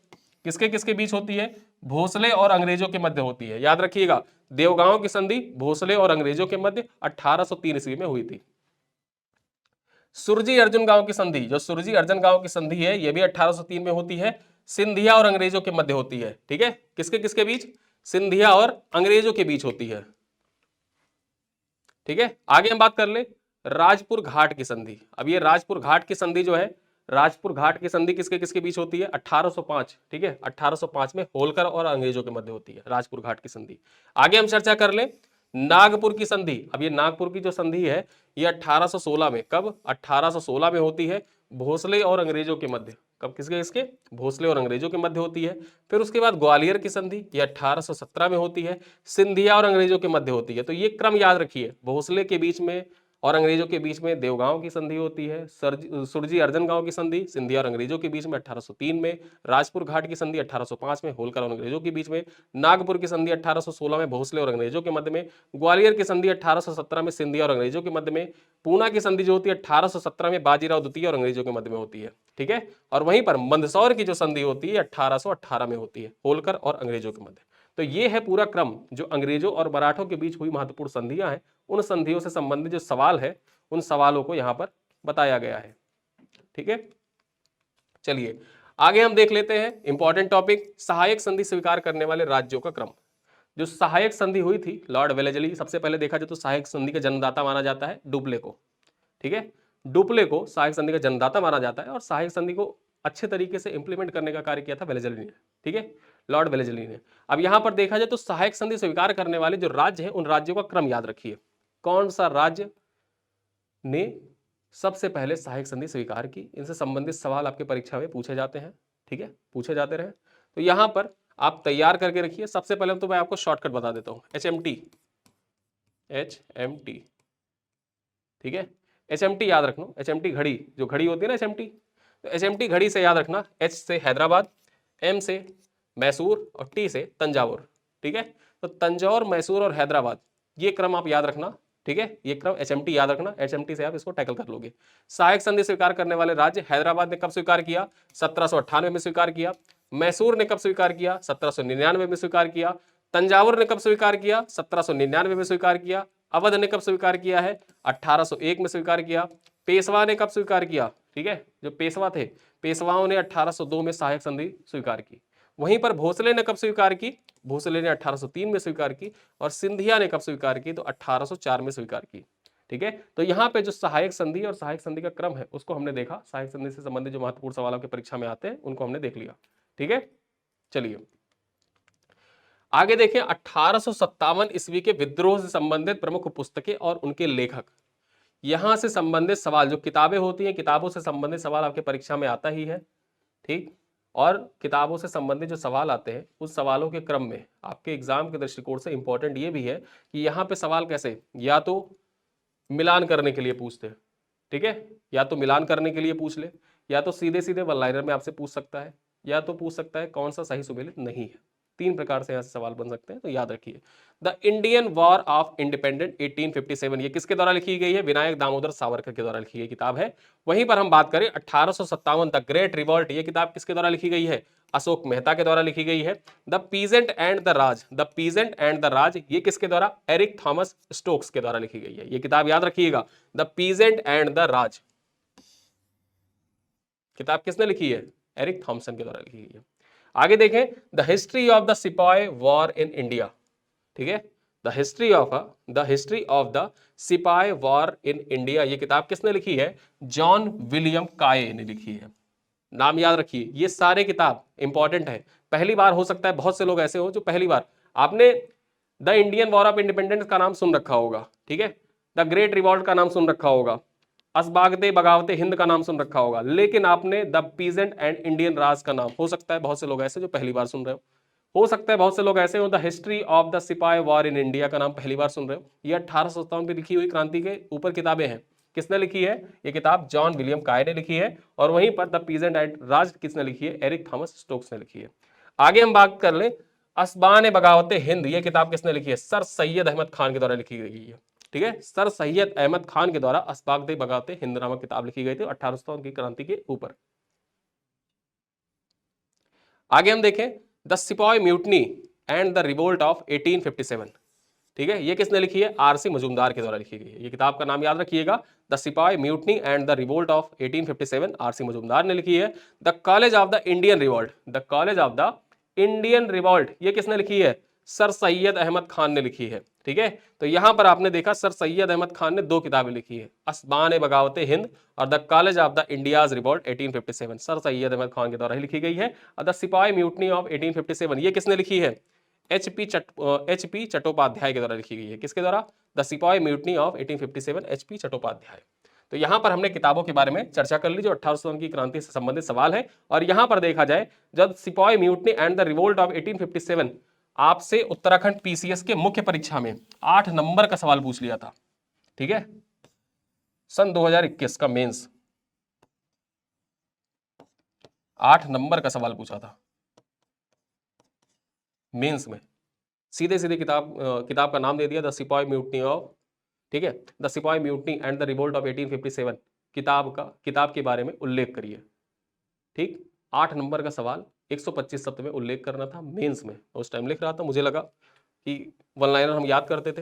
Speaker 1: किसके किसके बीच होती है? भोसले और अंग्रेजों के मध्य होती है। याद रखिएगा, देवगांव की संधि भोसले और अंग्रेजों के मध्य 1803 ईस्वी में हुई थी। सुरजी अर्जुन गांव की संधि, जो सुरजी अर्जुन गांव की संधि है, यह भी 1803 में होती है। सिंधिया और अंग्रेजों के मध्य होती है। ठीक है, किसके किसके बीच? सिंधिया और अंग्रेजों के बीच होती है। ठीक है, आगे हम बात कर ले राजपुर घाट की संधि। अब ये राजपुर घाट की संधि जो है, राजपुर घाट की संधि किसके किसके बीच होती है? 1805। ठीक है, 1805 में होलकर और अंग्रेजों के मध्य होती है राजपुर घाट की संधि। आगे हम चर्चा कर ले नागपुर की संधि। अब ये नागपुर की जो संधि है ये 1816 में, कब? 1816 में होती है भोसले और अंग्रेजों के मध्य। कब? किसके किसके? भोसले और अंग्रेजों के मध्य होती है। फिर उसके बाद ग्वालियर की संधि, ये 1817 में होती है, सिंधिया और अंग्रेजों के मध्य होती है। तो ये क्रम याद रखिए, भोसले के बीच में और अंग्रेजों के बीच में देवगांव की संधि होती है, सुरजी अर्जन गांव की संधि सिंधिया और अंग्रेजों के बीच में 1803 में, राजपुर घाट की संधि 1805 में होलकर और अंग्रेजों के बीच में, नागपुर की संधि 1816 में भोसले और अंग्रेजों के मध्य में, ग्वालियर की संधि 1817 में सिंधिया और अंग्रेजों के मध्य में, पूना की संधि जो होती है 1817 में बाजीराव द्वितीय और अंग्रेजों के मध्य में होती है। ठीक है, और वहीं पर मंदसौर की जो संधि होती है 1818 में होती है होलकर और अंग्रेजों के मध्य। तो ये है पूरा क्रम जो अंग्रेजों और मराठों के बीच हुई महत्वपूर्ण संधियां हैं। उन संधियों से संबंधित जो सवाल है उन सवालों को यहां पर बताया गया है। ठीक है, चलिए आगे हम देख लेते हैं इंपॉर्टेंट टॉपिक, सहायक संधि स्वीकार करने वाले राज्यों का क्रम। जो सहायक संधि हुई थी लॉर्ड वेलेजली, सबसे पहले देखा जाए तो सहायक संधि का जन्मदाता माना जाता है डुप्ले को। ठीक है, डुप्ले को सहायक संधि का जन्मदाता माना जाता है और सहायक संधि को अच्छे तरीके से इंप्लीमेंट करने का कार्य किया था वेलेजली ने। ठीक है, लॉर्ड वेलेजली ने। अब यहां पर देखा जाए तो सहायक संधि स्वीकार करने वाले जो राज्य हैं उन राज्यों का क्रम याद रखिए। कौन सा राज्य ने सबसे पहले सहायक संधि स्वीकार की? इनसे संबंधित सवाल आपके परीक्षा में पूछे जाते हैं। ठीक है, पूछे जाते रहे। तो यहां पर आप तैयार करके रखिए। सबसे पहले तो मैं आपको शॉर्टकट बता देता हूं, HMT। HMT, ठीक है, HMT याद रखना। HMT घड़ी, जो घड़ी होती है ना HMT, तो HMT घड़ी से याद रखना, H से हैदराबाद, M से मैसूर और T से तंजावुर। ठीक है, तो तंजौर, मैसूर और हैदराबाद, ये क्रम आप याद रखना। ठीक है, ये क्रम HMT याद रखना, HMT से आप इसको टैकल कर लोगे। सहायक संधि स्वीकार करने वाले राज्य, हैदराबाद ने कब स्वीकार किया? 1798 में स्वीकार किया। मैसूर ने कब स्वीकार किया? 1799 में स्वीकार किया। तंजावुर ने कब स्वीकार किया? 1799 में स्वीकार किया। अवध ने कब स्वीकार किया है? 1801 में स्वीकार किया। पेशवा ने कब स्वीकार किया? ठीक है, जो पेशवा थे, पेशवाओं ने 1802 में सहायक संधि स्वीकार की। वहीं पर भोसले ने कब स्वीकार की? भोसले ने 1803 में स्वीकार की। और सिंधिया ने कब स्वीकार की? तो 1804 में स्वीकार की। ठीक है, तो यहाँ पे जो सहायक संधि और सहायक संधि का क्रम है उसको हमने देखा। सहायक संधि से संबंधित जो महत्वपूर्ण सवाल आपके परीक्षा में आते हैं उनको हमने देख लिया। ठीक है, चलिए आगे देखें। 1857 ईस्वी के विद्रोह से संबंधित प्रमुख पुस्तकें और उनके लेखक। यहां से संबंधित सवाल, जो किताबें होती हैं, किताबों से संबंधित सवाल आपके परीक्षा में आता ही है। ठीक, और किताबों से संबंधित जो सवाल आते हैं उस सवालों के क्रम में आपके एग्जाम के दृष्टिकोण से इंपॉर्टेंट ये भी है कि यहाँ पे सवाल कैसे, या तो मिलान करने के लिए पूछते हैं। ठीक है, या तो मिलान करने के लिए पूछ ले, या तो सीधे सीधे वन लाइनर में आपसे पूछ सकता है, या तो पूछ सकता है कौन सा सही सुमेलित नहीं है। 3 प्रकार से यहाँ से सवाल बन सकते हैं, तो याद रखिए। The Indian war of independence 1857, ये किसके द्वारा लिखी गई है? विनायक दामोदर सावरकर के द्वारा लिखी गई किताब है। वहीं पर हम बात करें 1857 द ग्रेट रिवॉल्ट, ये किताब किसके द्वारा लिखी गई है? अशोक मेहता के द्वारा लिखी गई है। The peasant and the Raj, the peasant and the Raj, ये किसके द्वारा? एरिक थॉमस स्टोक्स के द्वारा लिखी गई है। ये किताब याद रखिएगा, द पीजेंट एंड द राज, किताब किसने लिखी है? एरिक थॉमसन के द्वारा लिखी गई है। आगे देखें, द हिस्ट्री ऑफ द सिपाही वॉर इन इंडिया, ठीक है। द हिस्ट्री ऑफ द सिपाही वॉर इन इंडिया, ये किताब किसने लिखी है? जॉन विलियम काय ने लिखी है। नाम याद रखिए, ये सारे किताब इंपॉर्टेंट है। पहली बार हो सकता है बहुत से लोग ऐसे हो जो पहली बार आपने the Indian war of independence का नाम सुन रखा होगा, ठीक है, द ग्रेट रिवॉल्ट का नाम सुन रखा होगा, असबागते बगावते हिंद का नाम सुन रखा होगा, लेकिन आपने द पीजेंट एंड इंडियन राज का नाम, हो सकता है बहुत से लोग ऐसे जो पहली बार सुन रहे हो सकता है बहुत से लोग ऐसे हो द हिस्ट्री ऑफ द सिपाही वॉर इन इंडिया का नाम पहली बार सुन रहे हो। ये 1857 में लिखी हुई क्रांति के ऊपर किताबें हैं। किसने लिखी है ये किताब? जॉन विलियम काय ने लिखी है। और वहीं पर द पीजेंट एंड राज किसने लिखी है? एरिक थॉमस स्टोक्स ने लिखी है। आगे हम बात कर ले असबान बगावते हिंद, ये किताब किसने लिखी है? सर सैयद अहमद खान के द्वारा लिखी गई है, ठीक है। सर सैयद अहमद खान के द्वारा असबागते बगावते हिंद नामक किताब लिखी गई थी 1857 की क्रांति के ऊपर। आगे हम देखें द सिपाही mutiny and the revolt of 1857, ठीक है, ये किसने लिखी है? आरसी मजूमदार के द्वारा लिखी गई है। ये किताब का नाम याद रखिएगा, द सिपाही mutiny and the revolt of 1857, RC Majumdar ने लिखी है। The college of the Indian revolt, the college of the Indian revolt, ये किसने लिखी है? सर सैयद अहमद खान ने लिखी है, ठीक है। तो यहां पर आपने देखा सर सैयद अहमद खान ने 2 किताबें लिखी है, असबान बगावते हिंद और the college of the India's revolt 1857, Sir Syed Ahmad Khan के द्वारा ही लिखी गई है। और द सिपाही म्यूटनी ऑफ 1857, ये किसने लिखी है? एच पी चट्टोपाध्याय के द्वारा लिखी गई है। किसके द्वारा? द सिपाही म्यूटनी ऑफ 1857, एच.पी. चट्टोपाध्याय। तो यहां पर हमने किताबों के बारे में चर्चा कर ली जो 1857 की क्रांति से संबंधित सवाल है। और यहां पर देखा जाए जब सिपाही mutiny and the revolt of 1857 आपसे उत्तराखंड पीसीएस के मुख्य परीक्षा में 8 नंबर का सवाल पूछ लिया था, ठीक है, सन 2021 का मेंस 8 नंबर का सवाल पूछा था मेंस में। सीधे सीधे किताब का नाम दे दिया, द सिपाही म्यूटनी ऑफ, ठीक है, द सिपाही mutiny and the revolt of 1857, किताब के बारे में उल्लेख करिए, ठीक। 8 नंबर का सवाल 125 शब्द में उल्लेख करना था मेंस में। उस टाइम लिख रहा था, मुझे लगा कि वन लाइनर हम याद करते थे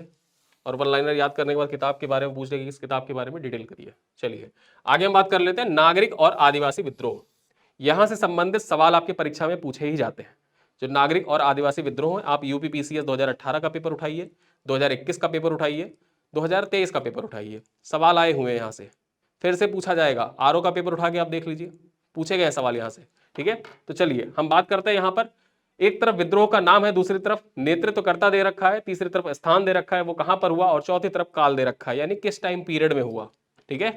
Speaker 1: और वन लाइनर याद करने के बाद किताब के बारे में पूछ लेगी, इस किताब के बारे में डिटेल करिए। चलिए आगे हम बात कर लेते हैं नागरिक और आदिवासी विद्रोह। यहां से संबंधित सवाल आपकी परीक्षा में पूछे ही जाते हैं। जो नागरिक और आदिवासी विद्रोह है, आप यूपी पीसीएस 2018 का पेपर उठाइए, 2021 का पेपर उठाइए, 2023 का पेपर उठाइए, सवाल आए हुए हैं यहाँ से। फिर से पूछा जाएगा, आरओ का पेपर उठा के आप देख लीजिए, पूछे गए सवाल यहाँ से, ठीक है। तो चलिए हम बात करते हैं यहाँ पर, एक तरफ विद्रोह का नाम है, दूसरी तरफ नेतृत्वकर्ता दे रखा है, तीसरी तरफ स्थान दे रखा है वो कहां पर हुआ, और चौथी तरफ काल दे रखा है, यानी किस टाइम पीरियड में हुआ, ठीक है।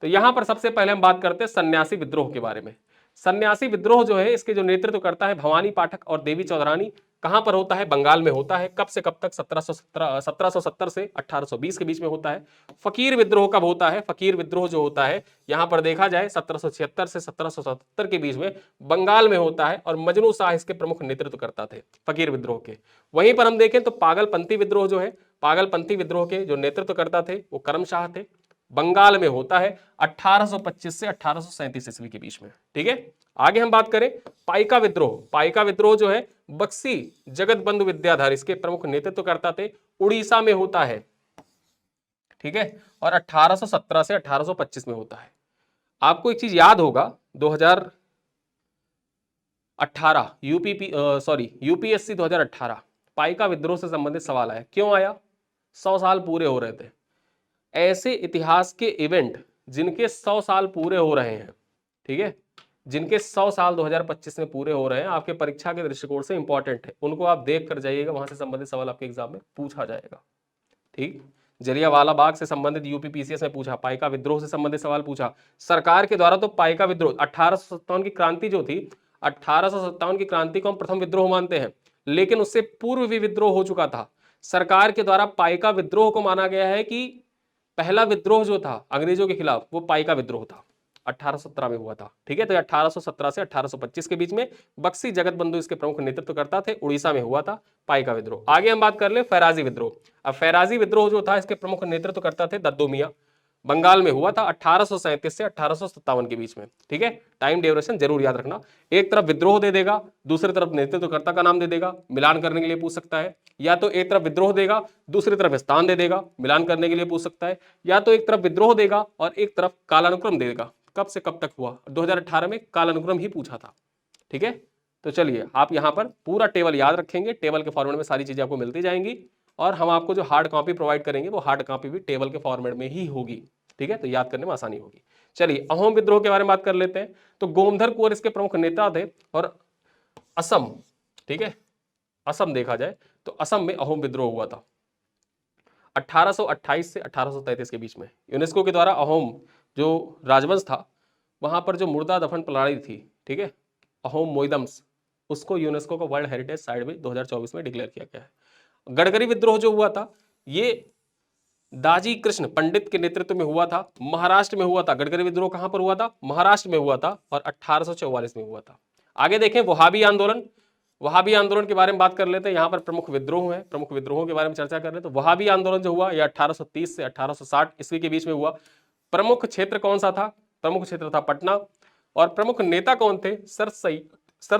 Speaker 1: तो यहां पर सबसे पहले हम बात करते हैं सन्यासी विद्रोह के बारे में। सन्यासी विद्रोह जो है, इसके जो नेतृत्व करता है भवानी पाठक और देवी चौधरानी, कहां पर होता है? बंगाल में होता है। कब से कब तक? 1770 से 1820 के बीच में होता है। फकीर विद्रोह कब होता है? फकीर विद्रोह जो होता है यहां पर देखा जाए 1776 से 1777 के बीच में बंगाल में होता है, और मजनू शाह इसके प्रमुख नेतृत्व करता थे फकीर विद्रोह के। वहीं पर हम देखें तो पागलपंथी विद्रोह जो है, पागलपंथी विद्रोह के जो नेतृत्व करता थे वो करम शाह थे, बंगाल में होता है 1825 से 1837 ईस्वी के बीच में, ठीक है। आगे हम बात करें पाइका विद्रोह। पाइका विद्रोह जो है बक्सी जगत बंधु विद्याधर इसके प्रमुख नेतृत्व करता थे, उड़ीसा में होता है, ठीक है, और 1817 से 1825 में होता है। आपको एक चीज याद होगा, 2018 यूपीएससी 2018 पाइका विद्रोह से संबंधित सवाल आया। क्यों आया? 100 साल पूरे हो रहे थे। ऐसे इतिहास के इवेंट जिनके 100 साल पूरे हो रहे हैं, ठीक है, जिनके 100 साल 2025 में पूरे हो रहे हैं, आपके परीक्षा के दृष्टिकोण से इंपॉर्टेंट है, उनको आप देख कर जाइएगा, वहां से संबंधित सवाल आपके एग्जाम में पूछा जाएगा, ठीक। जलियांवाला बाग से संबंधित यूपी पीसीएस में पूछा, पाइका विद्रोह से संबंधित सवाल पूछा। सरकार के द्वारा तो पाइका विद्रोह 1857 की क्रांति जो थी, 1857 की क्रांति को हम प्रथम विद्रोह मानते हैं, लेकिन उससे पूर्व भी विद्रोह हो चुका था। सरकार के द्वारा पाइका विद्रोह को माना गया है कि पहला विद्रोह जो था अंग्रेजों के खिलाफ वो पाइका विद्रोह था, 1817 में हुआ था, ठीक है। तो 1817 से 1825 के बीच में बक्सी जगत बंधु इसके प्रमुख नेतृत्व करता थे, उड़ीसा में हुआ था पाइका विद्रोह। आगे हम बात कर ले फैराजी विद्रोह। अब फैराजी विद्रोह जो था इसके प्रमुख नेतृत्व करता थे दद्दू मियां, बंगाल में हुआ था 1837 से 1857 के बीच में, ठीक है। टाइम ड्यूरेशन जरूर याद रखना, एक तरफ विद्रोह दे देगा, दूसरी तरफ नेतृत्वकर्ता का नाम दे देगा, मिलान करने के लिए पूछ सकता है, या तो एक तरफ विद्रोह देगा दूसरी तरफ स्थान दे देगा, मिलान करने के लिए पूछ सकता है, या तो एक तरफ विद्रोह देगा और एक तरफ कालानुक्रम देगा, कब से कब तक हुआ। 2018 में कालानुक्रम ही पूछा था, ठीक है। तो चलिए आप यहां पर पूरा टेबल याद रखेंगे, टेबल के फॉर्मेट में सारी चीजें आपको मिलती जाएंगी। और हम आपको जो हार्ड कॉपी प्रोवाइड करेंगे वो हार्ड कॉपी भी टेबल के फॉर्मेट में ही होगी, ठीक है, तो याद करने में आसानी होगी। चलिए अहोम विद्रोह के बारे में बात कर लेते हैं। तो गोमधर कुंवर इसके प्रमुख नेता थे और असम, ठीक है, असम देखा जाए तो असम में अहोम विद्रोह हुआ था 1828 से 1833 के बीच में। यूनेस्को के द्वारा अहोम जो राजवंश था वहां पर जो मुर्दा दफन प्रणाली थी, ठीक है, अहोम मोइदम्स, उसको यूनेस्को का वर्ल्ड हेरिटेज साइट में 2024 में डिक्लेयर किया गया है। गडकरी विद्रोह जो हुआ था ये दाजी कृष्ण पंडित के नेतृत्व में हुआ था, महाराष्ट्र में हुआ था। गडकरी विद्रोह कहां पर हुआ था? महाराष्ट्र में हुआ था और 1844 में हुआ था। आगे देखें वहाबी आंदोलन, वहाबी आंदोलन के बारे में बात कर लेते हैं। यहां पर प्रमुख विद्रोह है, प्रमुख विद्रोहों के बारे में चर्चा कर रहे हैं। तो वहाबी आंदोलन जो हुआ यह 1830 से 1860 ईस्वी के बीच में हुआ। प्रमुख क्षेत्र कौन सा था? प्रमुख क्षेत्र था पटना। और प्रमुख नेता कौन थे? सर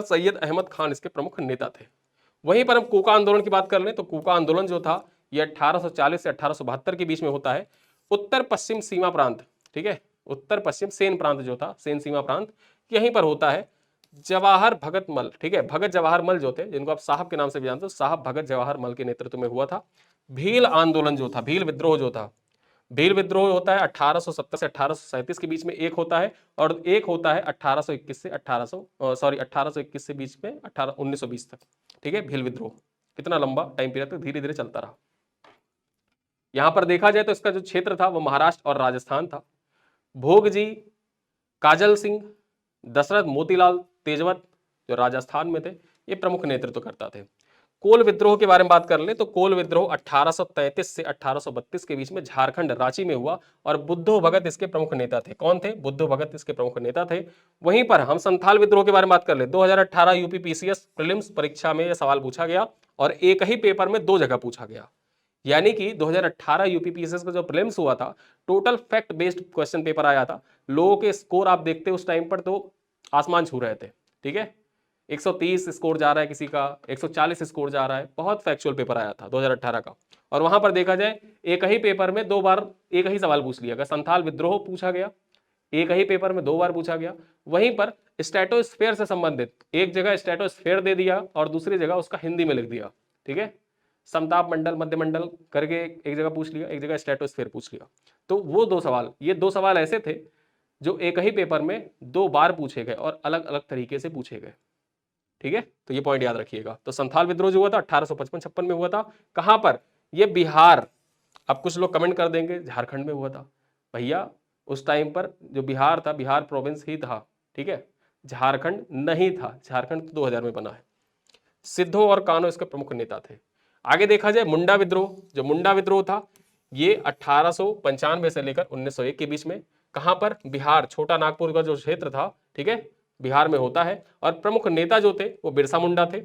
Speaker 1: सैयद अहमद खान इसके प्रमुख नेता थे। वहीं पर हम कोका आंदोलन की बात कर लें तो कोका आंदोलन जो था यह 1840 से 1872 के बीच में होता है। उत्तर पश्चिम सीमा प्रांत, ठीक है, उत्तर पश्चिम सेन प्रांत जो था, सेन सीमा प्रांत यहीं पर होता है। जवाहर भगत मल, ठीक है, भगत जवाहर मल जो थे, जिनको आप साहब के नाम से भी जानते हो, साहब भगत जवाहर मल के नेतृत्व में हुआ था। भील आंदोलन जो था, भील विद्रोह जो था, भील विद्रोह होता है 1870 से 1837 के बीच में एक होता है, और एक होता है 1821 से 1821 से बीच में 1920 तक, ठीक है, भील विद्रोह। कितना लंबा टाइम पीरियड तक धीरे धीरे चलता रहा। यहां पर देखा जाए तो इसका जो क्षेत्र था वो महाराष्ट्र और राजस्थान था। भोगजी, काजल सिंह, दशरथ मोतीलाल तेजवत जो राजस्थान में थे, ये प्रमुख नेतृत्व करता थे। कोल विद्रोह के बारे में बात कर ले तो कोल विद्रोह 1833 से 1832 के बीच में झारखंड रांची में हुआ और बुद्धो भगत इसके प्रमुख नेता थे। कौन थे? बुद्धो भगत इसके प्रमुख नेता थे। वहीं पर हम संथाल विद्रोह के बारे में बात कर ले, 2018 यूपी पीसीएस प्रीलिम्स परीक्षा में यह सवाल पूछा गया और एक ही पेपर में 2 जगह पूछा गया। यानी कि 2018 यूपीपीएसएस का जो प्रीलिम्स हुआ था, total fact based question paper आया था। लोगों के स्कोर आप देखते उस टाइम पर तो आसमान छू रहे थे, ठीक है, 130 स्कोर जा रहा है, किसी का 140 स्कोर जा रहा है। बहुत फैक्चुअल पेपर आया था 2018 का। और वहां पर देखा जाए एक ही पेपर में 2 बार एक ही सवाल पूछ लिया गया। संथाल विद्रोह पूछा गया, एक ही पेपर में 2 बार पूछा गया। वहीं पर स्ट्रेटोस्फेयर से संबंधित एक जगह स्ट्रेटोस्फेयर दे दिया और दूसरी जगह उसका हिंदी में लिख दिया, ठीक है, समताप मंडल, मध्य मंडल करके एक जगह पूछ लिया, एक जगह स्ट्रेटोस्फेयर पूछ लिया। तो वो 2 सवाल, ये 2 सवाल ऐसे थे जो एक ही पेपर में 2 बार पूछे गए और अलग अलग तरीके से पूछे गए, ठीक है, तो ये पॉइंट याद रखिएगा। तो संथाल विद्रोह जो हुआ था 1855-56 में हुआ था। कहां पर? ये बिहार। अब कुछ लोग कमेंट कर देंगे झारखंड में हुआ था। भैया उस टाइम पर जो बिहार था, बिहार प्रोविंस ही था, ठीक है, झारखंड नहीं था। झारखंड तो 2000 में बना है। सिद्धो और कान्हो इसके प्रमुख नेता थे। आगे देखा जाए मुंडा विद्रोह, जो मुंडा विद्रोह था ये 1895 से लेकर 1901 के बीच में। कहां पर? बिहार, छोटा नागपुर का जो क्षेत्र था, ठीक है, बिहार में होता है। और प्रमुख नेता जो थे वो बिरसा मुंडा थे,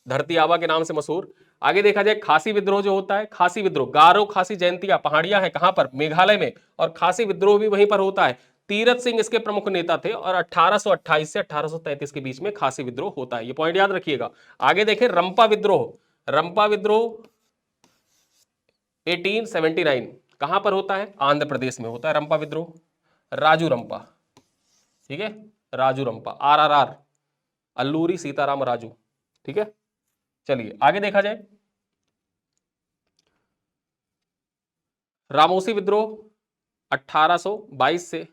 Speaker 1: धरती आबा के नाम से मशहूर। आगे देखा जाए खासी विद्रोह जो होता है, खासी विद्रोह, गारो खासी जयंतिया पहाड़ियां हैं कहां पर? मेघालय में, और खासी विद्रोह भी वहीं पर होता है। तीरथ सिंह इसके प्रमुख नेता थे और 1828 से 1833 के बीच में खासी विद्रोह होता है। ये पॉइंट याद रखिएगा। आगे देखें रंपा विद्रोह, रंपा विद्रोह 1879 कहां पर होता है? आंध्र प्रदेश में होता है रंपा विद्रोह। राजू रंपा, ठीक है, राजू रंपा, RRR, अल्लूरी सीताराम राजू, ठीक है। चलिए आगे देखा जाए रामोसी विद्रोह 1822 से,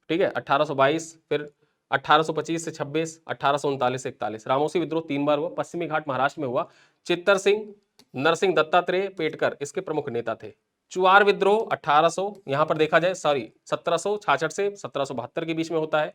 Speaker 1: ठीक है, 1822, फिर 1825 से 26, 1839 से 41। रामोसी विद्रोह 3 बार हुआ। पश्चिमी घाट महाराष्ट्र में हुआ। चित्तर सिंह, नरसिंह दत्तात्रेय पेटकर इसके प्रमुख नेता थे। चुआर विद्रोह 1800, यहां पर देखा जाए 1766 से 1772 के बीच में होता है।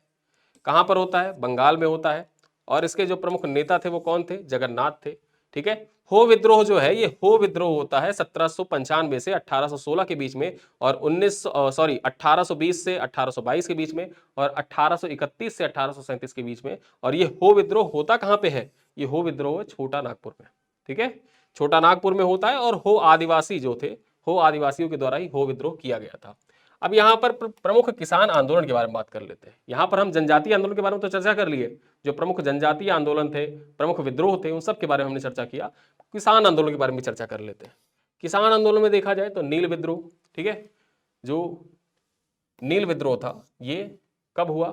Speaker 1: कहां पर होता है? बंगाल में होता है। और इसके जो प्रमुख नेता थे वो कौन थे? जगन्नाथ थे, ठीक है। हो विद्रोह जो है ये हो विद्रोह होता है 1795 से 1816 के बीच में और 1820 से 1822 के बीच में और 1831 से 1837 के बीच में। और ये हो विद्रोह होता कहां पे है? ये हो विद्रोह छोटा नागपुर में, ठीक है, छोटा नागपुर में होता है। और हो आदिवासी जो थे, हो आदिवासियों के द्वारा ही हो विद्रोह किया गया था। अब यहाँ पर प्रमुख किसान आंदोलन के बारे में बात कर लेते हैं। यहाँ पर हम जनजातीय आंदोलन के बारे में तो चर्चा कर लिए, जो प्रमुख जनजातीय आंदोलन थे, प्रमुख विद्रोह थे, उन सब के बारे में हमने चर्चा किया। किसान आंदोलन के बारे में चर्चा कर लेते हैं। किसान आंदोलन में देखा जाए तो नील विद्रोह, ठीक है, जो नील विद्रोह था ये कब हुआ?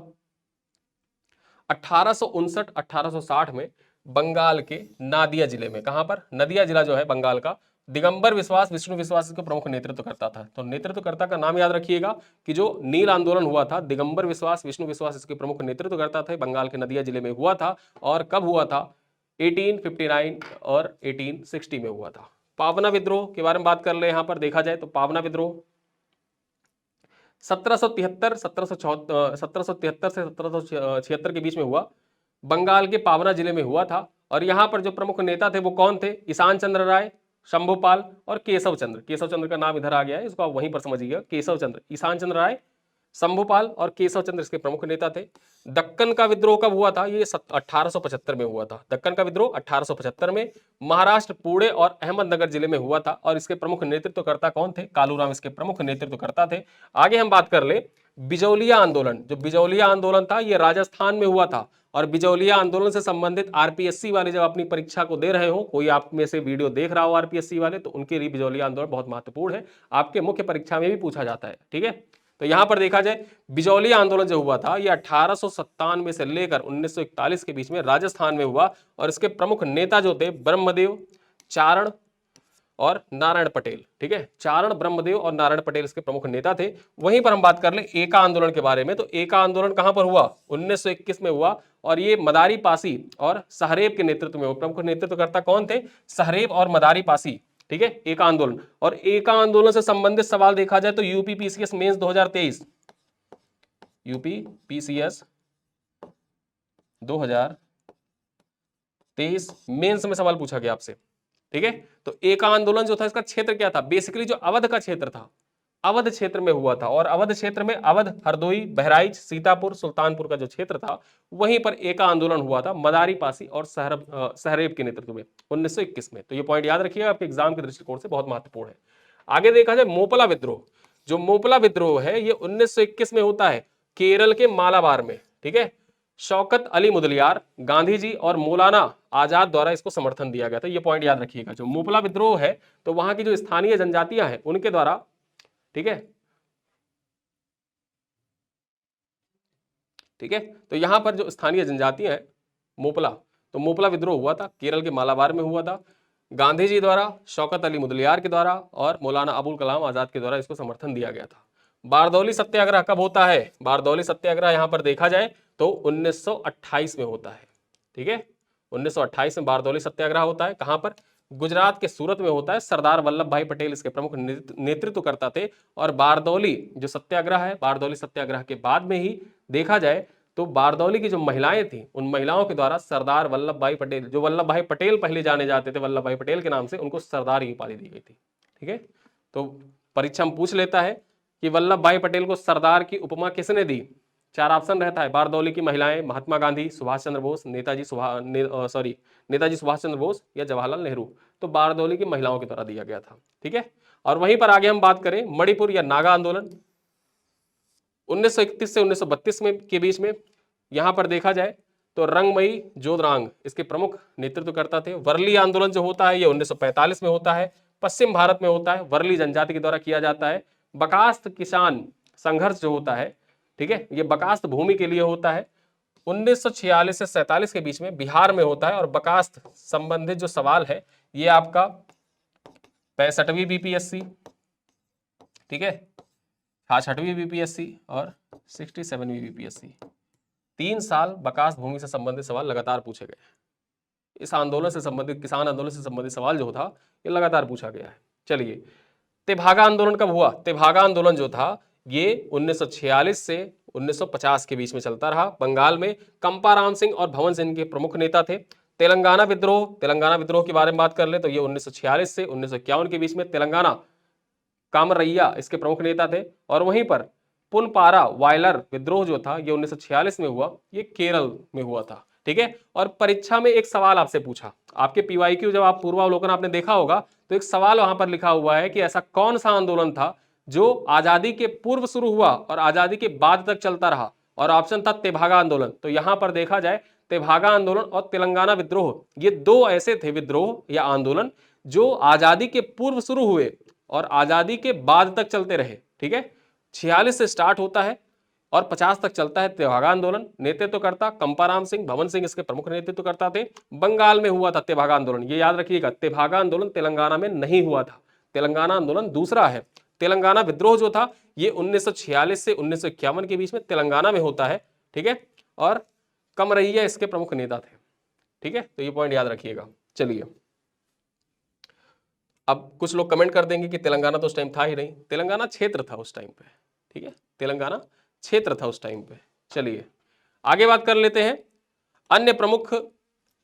Speaker 1: 1859-1860 में बंगाल के नादिया जिले में। कहां पर? नदिया जिला जो है बंगाल का, दिगंबर विश्वास विष्णु विश्वास इसका प्रमुख नेतृत्व करता था। तो नेतृत्वकर्ता का नाम याद रखिएगा कि जो नील आंदोलन हुआ था, दिगंबर विश्वास विष्णु विश्वास इसके प्रमुख नेतृत्व करता थे, बंगाल के नदिया जिले में हुआ था। और कब हुआ था? 1859 और 1860 में हुआ था। पावना विद्रोह के बारे में बात कर ले, यहां पर देखा जाए तो पावना विद्रोह 1773 1773 से 1776 के बीच में हुआ, बंगाल के पावना जिले में हुआ था। और यहां पर जो प्रमुख नेता थे वो कौन थे? ईशान चंद्र राय, शंभुपाल और केशव चंद्र। केशव चंद्र का नाम इधर आ गया है, इसको आप वहीं पर समझिएगा। केशव चंद्र, ईशान चंद्र राय, शंभुपाल और केशव चंद्र इसके प्रमुख नेता थे। दक्कन का विद्रोह कब हुआ था? ये 1875 में हुआ था। दक्कन का विद्रोह 1875 में महाराष्ट्र पुणे और अहमदनगर जिले में हुआ था। और इसके प्रमुख नेतृत्वकर्ता कौन थे? कालूराम इसके प्रमुख नेतृत्वकर्ता थे। आगे हम बात कर ले बिजौलिया आंदोलन। जो बिजौलिया आंदोलन था ये राजस्थान में हुआ था। और बिजौलिया आंदोलन से संबंधित आरपीएससी वाले जब अपनी परीक्षा को दे रहे हो, कोई आप में से वीडियो देख रहा हो आरपीएससी वाले, तो उनके लिए बिजौलिया आंदोलन बहुत महत्वपूर्ण है, आपके मुख्य परीक्षा में भी पूछा जाता है। ठीक है, तो यहां पर देखा जाए बिजौलिया आंदोलन जो हुआ था ये 1897 से लेकर 1941 के बीच में राजस्थान में हुआ। और इसके प्रमुख नेता जो थे ब्रह्मदेव, चारण और नारायण पटेल। ठीक है, चारण, ब्रह्मदेव और नारायण पटेल इसके प्रमुख नेता थे। वहीं पर हम बात कर ले एका आंदोलन के बारे में, तो एका आंदोलन कहां पर हुआ? 1921 में हुआ। और ये मदारी पासी और सहरेब के नेतृत्व में हुआ। प्रमुख नेतृत्वकर्ता कौन थे? सहरेब और मदारी पासी। ठीक है, एका आंदोलन। और एका आंदोलन से संबंधित सवाल देखा जाए तो UP PCS mains 2023, UP PCS 2023 mains में सवाल पूछा गया आपसे। ठीक है, तो एका आंदोलन जो था इसका क्षेत्र क्या था? बेसिकली जो अवध का क्षेत्र था, अवध क्षेत्र में हुआ था। और अवध क्षेत्र में अवध, हरदोई, बहराइच, सीतापुर, सुल्तानपुर का जो क्षेत्र था वहीं पर एका आंदोलन हुआ था मदारी पासी और सहरेब के नेतृत्व में 1921 में। तो ये पॉइंट याद रखिएगा, आपके एग्जाम के दृष्टिकोण से बहुत महत्वपूर्ण है। आगे देखा जाए मोपला विद्रोह। जो मोपला विद्रोह है ये 1921 में होता है केरल के मालाबार में। ठीक है, शौकत अली मुदलियार, गांधी जी और मौलाना आजाद द्वारा इसको समर्थन दिया गया था। ये पॉइंट याद रखिएगा। जो मोपला विद्रोह है तो वहां की जो स्थानीय जनजातियां हैं उनके द्वारा, ठीक है, ठीक है, तो यहां पर जो स्थानीय जनजातियां हैं मोपला, तो मोपला विद्रोह हुआ था, केरल के मालाबार में हुआ था, गांधी जी द्वारा, शौकत अली मुदलियार के द्वारा और मौलाना अबुल कलाम आजाद के द्वारा इसको समर्थन दिया गया था। बारदौली सत्याग्रह कब होता है? बारदौली सत्याग्रह यहां पर देखा जाए तो 1928 में होता है। ठीक है, 1928 में बारदौली सत्याग्रह होता है। कहां पर? गुजरात के सूरत में होता है। सरदार वल्लभ भाई पटेल इसके प्रमुख नेतृत्व करता थे। और बारदौली जो सत्याग्रह है, बारदौली सत्याग्रह के बाद में ही देखा जाए तो बारदौली की जो महिलाएं थी उन महिलाओं के द्वारा सरदार वल्लभ भाई पटेल, जो वल्लभ भाई पटेल पहले जाने जाते थे वल्लभ भाई पटेल के नाम से, उनको सरदार की उपाधि दी गई थी। ठीक है, तो परीक्षा में पूछ लेता है कि वल्लभ भाई पटेल को सरदार की उपमा किसने दी? 4 ऑप्शन रहता है, बारदौली की महिलाएं, महात्मा गांधी, सुभाष चंद्र बोस, नेताजी सुभाष चंद्र बोस या जवाहरलाल नेहरू। तो बारदौली की महिलाओं के द्वारा दिया गया था। ठीक है, और वहीं पर आगे हम बात करें मणिपुर या नागा आंदोलन 1931 से 1932 में के बीच में, यहां पर देखा जाए तो रंगमई जोधरांग इसके प्रमुख नेतृत्वकर्ता थे। वर्ली आंदोलन जो होता है ये 1945 में होता है, पश्चिम भारत में होता है, वर्ली जनजाति के द्वारा किया जाता है। बकास्त किसान संघर्ष जो होता है, ठीक है, ये बकास्त भूमि के लिए होता है, 1946 से 47 के बीच में बिहार में होता है। और बकास्त संबंधित जो सवाल है ये आपका 65वीं बीपीएससी, ठीक है, 66वीं बीपीएससी और 67वीं बीपीएससी, 3 साल बकास्त भूमि से संबंधित सवाल लगातार पूछे गए। इस आंदोलन से संबंधित, किसान आंदोलन से संबंधित सवाल जो था ये लगातार पूछा गया है। चलिए, तेभागा आंदोलन कब हुआ? तेभागा आंदोलन जो था ये 1946 से 1950 के बीच में चलता रहा। बंगाल में कंपाराम सिंह और भवन सिंह के प्रमुख नेता थे। तेलंगाना विद्रोह, तेलंगाना विद्रोह के बारे में बात कर ले तो ये 1946 से 1951 के बीच में तेलंगाना कामरैया इसके प्रमुख नेता थे। और वहीं पर पुनपारा वायलर विद्रोह जो था ये 1946 में हुआ, ये केरल में हुआ था। ठीक है, और परीक्षा में एक सवाल आपसे पूछा, आपके पीवाईक्यू जब आप पूर्वावलोकन आपने देखा होगा तो एक सवाल वहां पर लिखा हुआ है कि ऐसा कौन सा आंदोलन था जो आजादी के पूर्व शुरू हुआ और आजादी के बाद तक चलता रहा? और ऑप्शन था तेभागा आंदोलन। तो यहां पर देखा जाए तेभागा आंदोलन और तेलंगाना विद्रोह ये 2 ऐसे थे विद्रोह या आंदोलन जो आजादी के पूर्व शुरू हुए और आजादी के बाद तक चलते रहे। ठीक है, 46 से स्टार्ट होता है और 50 तक चलता है तेभागा आंदोलन। नेतृत्वकर्ता कंपाराम सिंह, भवन सिंह इसके प्रमुख नेतृत्वकर्ता थे। बंगाल में हुआ था तेभागा आंदोलन, ये याद रखिएगा, तेभागा आंदोलन तेलंगाना में नहीं हुआ था, तेलंगाना आंदोलन दूसरा है। तेलंगाना विद्रोह जो था ये 1946 से 1951 के बीच में तेलंगाना में होता है, ठीक है। और कमरैया इसके प्रमुख नेता थे, ठीक है, तो ये पॉइंट याद रखिएगा। चलिए, अब कुछ लोग कमेंट कर देंगे कि तेलंगाना तो उस टाइम था ही नहीं, तेलंगाना क्षेत्र था उस टाइम पे, ठीक है, तेलंगाना क्षेत्र था उस टाइम पे। चलिए आगे बात कर लेते हैं, अन्य प्रमुख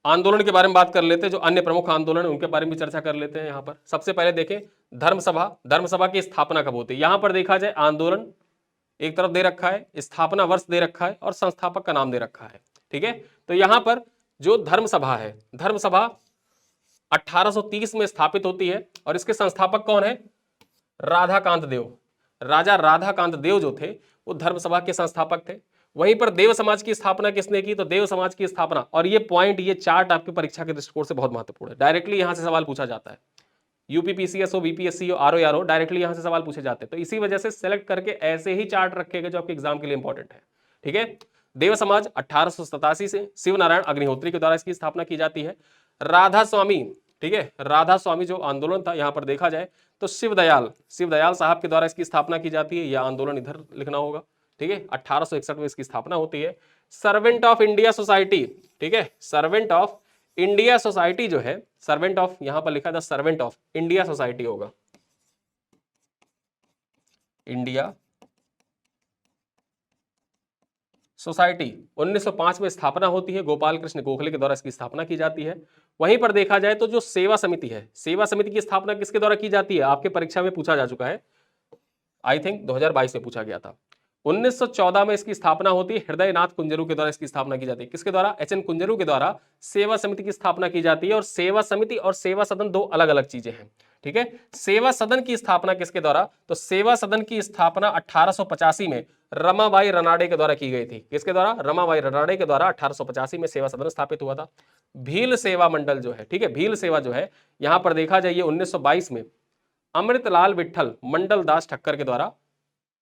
Speaker 1: आंदोलन के बारे में बात कर लेते हैं, जो अन्य प्रमुख आंदोलन है उनके बारे में भी चर्चा कर लेते हैं। यहां पर सबसे पहले देखें धर्मसभा, धर्मसभा की स्थापना कब होती है। यहां पर देखा जाए आंदोलन एक तरफ दे रखा है, स्थापना वर्ष दे रखा है और संस्थापक का नाम दे रखा है, ठीक है। तो यहां पर जो धर्मसभा है, धर्मसभा 1830 में स्थापित होती है और इसके संस्थापक कौन है, राधाकांत देव। राजा राधाकांत देव जो थे वो धर्मसभा के संस्थापक थे। वहीं पर देव समाज की स्थापना किसने की, तो देव समाज की स्थापना, और ये पॉइंट, ये चार्ट आपकी परीक्षा के दृष्टिकोण से बहुत महत्वपूर्ण है, डायरेक्टली यहां से सवाल पूछा जाता है, यूपीपीसीएस हो, बीपीएससी हो, आरओ, डायरेक्टली यहां से सवाल पूछे जाते हैं। तो इसी वजह से सेलेक्ट करके ऐसे ही चार्ट रखेगा जो आपके एग्जाम के लिए इंपॉर्टेंट है, ठीक है। देव समाज 1887 से शिव नारायण अग्निहोत्री के द्वारा इसकी स्थापना की जाती है। राधा स्वामी, ठीक है, राधा स्वामी जो आंदोलन था यहां पर देखा जाए तो शिवदयाल साहब के द्वारा इसकी स्थापना की जाती है। यह आंदोलन इधर लिखना होगा, ठीक है, 1861 में इसकी स्थापना होती है। सर्वेंट ऑफ इंडिया सोसाइटी, ठीक है, सर्वेंट ऑफ इंडिया सोसाइटी जो है, सर्वेंट ऑफ यहां पर लिखा था सर्वेंट ऑफ इंडिया सोसाइटी होगा, इंडिया सोसाइटी 1905 में स्थापना होती है, गोपाल कृष्ण गोखले के द्वारा इसकी स्थापना की जाती है। वहीं पर देखा जाए तो जो सेवा समिति है, सेवा समिति की स्थापना किसके द्वारा की जाती है, आपके परीक्षा में पूछा जा चुका है, आई थिंक 2022 में पूछा गया था। 1914 में इसकी स्थापना होती है, हृदयनाथ कुंजरू के द्वारा इसकी स्थापना की जाती है। किसके द्वारा, एच.एन. कुंजरू के द्वारा सेवा समिति की स्थापना की जाती है। और सेवा समिति और सेवा सदन दो अलग अलग चीजें हैं, ठीक है। सेवा सदन की स्थापना किसके द्वारा, तो सेवा सदन की स्थापना 1885 में रमाबाई रनाडे के द्वारा की गई थी। किसके द्वारा, रमाबाई रनाडे के द्वारा 1885 में सेवा सदन स्थापित हुआ था। भील सेवा मंडल जो है, ठीक है, भील सेवा जो है, यहां पर देखा जाए 1922 में अमृतलाल विठल मंडल दास ठक्कर के द्वारा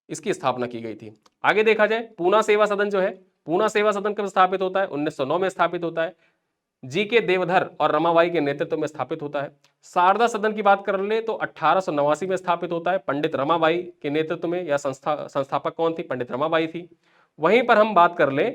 Speaker 1: इसकी स्थापना की गई थी। आगे देखा जाए पूना सेवा सदन जो है, पूना सेवा सदन कब स्थापित होता है, 1909 में स्थापित होता है, जी के देवधर और रमाबाई के नेतृत्व में स्थापित होता है। शारदा सदन की बात कर ले तो 1889 में स्थापित होता है, पंडित रमाबाई के नेतृत्व में। यह संस्थापक कौन थी, पंडित रमाबाई थी। वहीं पर हम बात कर ले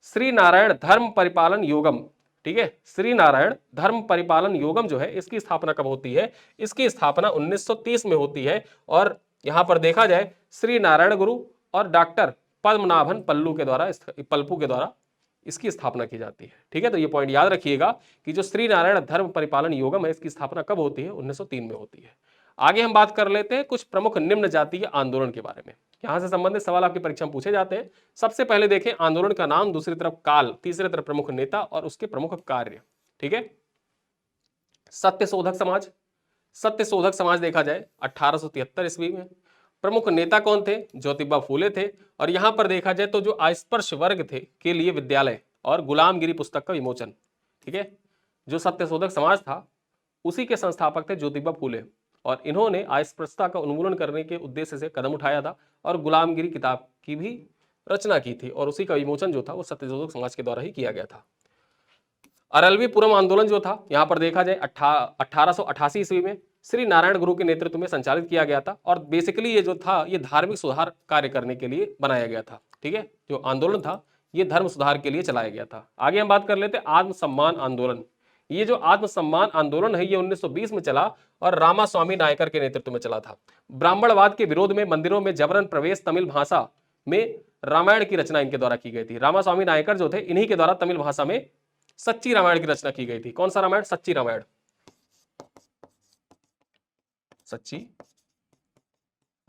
Speaker 1: श्री नारायण धर्म परिपालन योगम, ठीक है, श्री नारायण धर्म परिपालन योगम जो है, इसकी स्थापना कब होती है, इसकी स्थापना 1930 में होती है। और यहां पर देखा जाए श्री नारायण गुरु और डॉक्टर पद्मनाभन पल्लू के द्वारा इसकी स्थापना की जाती है, ठीक है। तो ये पॉइंट याद रखिएगा कि जो श्री नारायण धर्म परिपालन योगम है, इसकी स्थापना कब होती है, 1903 में होती है। आगे हम बात कर लेते हैं कुछ प्रमुख निम्न जातीय आंदोलन के बारे में। यहां से संबंधित सवाल आपकी परीक्षा में पूछे जाते हैं। सबसे पहले देखें आंदोलन का नाम, दूसरी तरफ काल, तीसरी तरफ प्रमुख नेता और उसके प्रमुख कार्य, ठीक है। सत्यशोधक समाज, सत्यशोधक समाज देखा जाए 1873 ईस्वी में। प्रमुख नेता कौन थे, ज्योतिबा फूले थे। और यहां पर देखा जाए तो जो अस्पृश्य वर्ग थे के लिए विद्यालय और गुलामगिरी पुस्तक का विमोचन, ठीक है। जो सत्यशोधक समाज था उसी के संस्थापक थे ज्योतिबा फूले, और इन्होंने अस्पृश्यता का उन्मूलन करने के उद्देश्य से कदम उठाया था और गुलामगिरी किताब की भी रचना की थी, और उसी का विमोचन जो था वो सत्यशोधक समाज के द्वारा ही किया गया था। अरल्वीपुरम आंदोलन जो था, यहां पर देखा जाए 1888 ईस्वी में श्री नारायण गुरु के नेतृत्व में संचालित किया गया था। और बेसिकली ये जो था ये धार्मिक सुधार कार्य करने के लिए बनाया गया था, ठीक है। जो आंदोलन था ये धर्म सुधार के लिए चलाया गया था। आगे हम बात कर लेते हैं आत्मसम्मान आंदोलन। ये जो आत्मसम्मान आंदोलन है ये 1920 में चला और रामास्वामी नायकर के नेतृत्व में चला था। ब्राह्मणवाद के विरोध में मंदिरों में जबरन प्रवेश, तमिल भाषा में रामायण की रचना इनके द्वारा की गई थी। रामास्वामी नायकर जो थे, इन्हीं के द्वारा तमिल भाषा में सच्ची रामायण की रचना की गई थी। कौन सा रामायण, सच्ची रामायण, सच्ची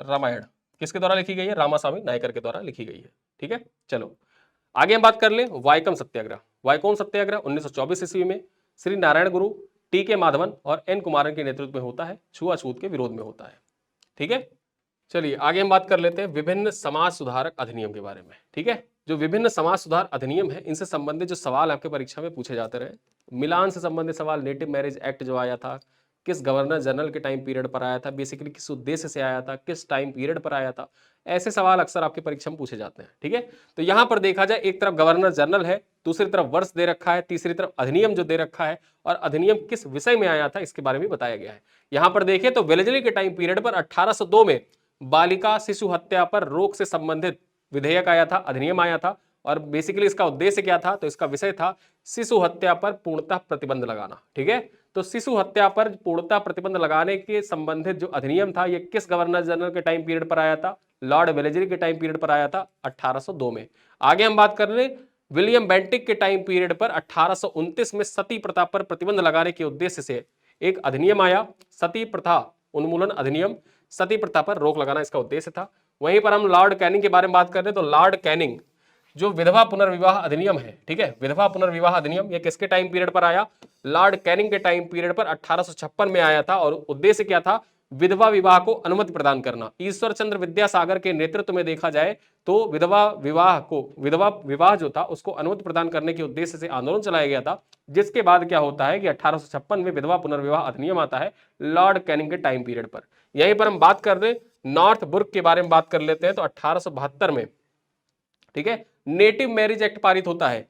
Speaker 1: रामायण किसके द्वारा लिखी गई है, रामास्वामी नायकर के द्वारा लिखी गई है, ठीक है। चलो आगे हम बात कर ले वाइकम सत्याग्रह। वाइकोम सत्याग्रह 1924 ईस्वी में श्री नारायण गुरु, टी.के. माधवन और एन. कुमारन के नेतृत्व में होता है, छुआछूत के विरोध में होता है, ठीक है। चलिए आगे हम बात कर लेते हैं विभिन्न समाज सुधारक अधिनियम के बारे में, ठीक है। जो विभिन्न समाज सुधार अधिनियम है इनसे संबंधित जो सवाल आपके परीक्षा में पूछे जाते रहे, मिलान से संबंधित सवाल, नेटिव मैरिज एक्ट जो आया था, किस गवर्नर जनरल के टाइम पीरियड पर आया था, बेसिकली किस उद्देश्य से आया था, किस टाइम पीरियड पर आया था। ऐसे सवाल अक्सर आपकी परीक्षा में पूछे जाते हैं। ठीक है, तो यहां पर देखा जाए एक तरफ गवर्नर जनरल है, दूसरी तरफ वर्ष दे रखा है, तीसरी तरफ अधिनियम जो दे रखा है, और अधिनियम किस विषय में आया था इसके बारे में बताया गया है। यहां पर देखें तो वेलेस्ली के टाइम पीरियड पर 1802 में बालिका शिशु हत्या पर रोक से संबंधित विधेयक आया था, अधिनियम आया था, और बेसिकली इसका उद्देश्य क्या था, तो इसका विषय था शिशु हत्या पर पूर्णतः प्रतिबंध लगाना। ठीक है, तो शिशु हत्या पर पूर्णतः प्रतिबंध लगाने के संबंधित जो अधिनियम था, यह किस गवर्नर जनरल के टाइम पीरियड पर आया था, लॉर्ड वेलेस्ली के टाइम पीरियड पर आया था 1802 में। आगे हम बात कर रहे हैं विलियम बेंटिक के टाइम पीरियड पर 1829 में सती प्रथा पर प्रतिबंध लगाने के उद्देश्य से एक अधिनियम आया, सती प्रथा उन्मूलन अधिनियम। सती प्रथा पर रोक लगाना इसका उद्देश्य था। वहीं पर हम लॉर्ड कैनिंग के बारे में बात कर रहे हैं, तो लॉर्ड कैनिंग जो विधवा पुनर्विवाह अधिनियम है, ठीक है, विधवा पुनर्विवाह अधिनियम, ये किसके टाइम पीरियड पर आया, लॉर्ड कैनिंग के टाइम पीरियड पर 1856 में आया था, और उद्देश्य क्या था, विधवा विवाह को अनुमति प्रदान करना। ईश्वर चंद्र विद्यासागर के नेतृत्व में देखा जाए तो विधवा विवाह जो था उसको अनुमति प्रदान करने के उद्देश्य से आंदोलन चलाया गया था, जिसके बाद क्या होता है कि 1856 में विधवा पुनर्विवाह अधिनियम आता है लॉर्ड कैनिंग के टाइम पीरियड पर। यहीं पर हम बात कर रहे नॉर्थ बुर्क के बारे में बात कर लेते हैं, तो 1872 में, ठीक है, नेटिव मैरिज एक्ट पारित होता है।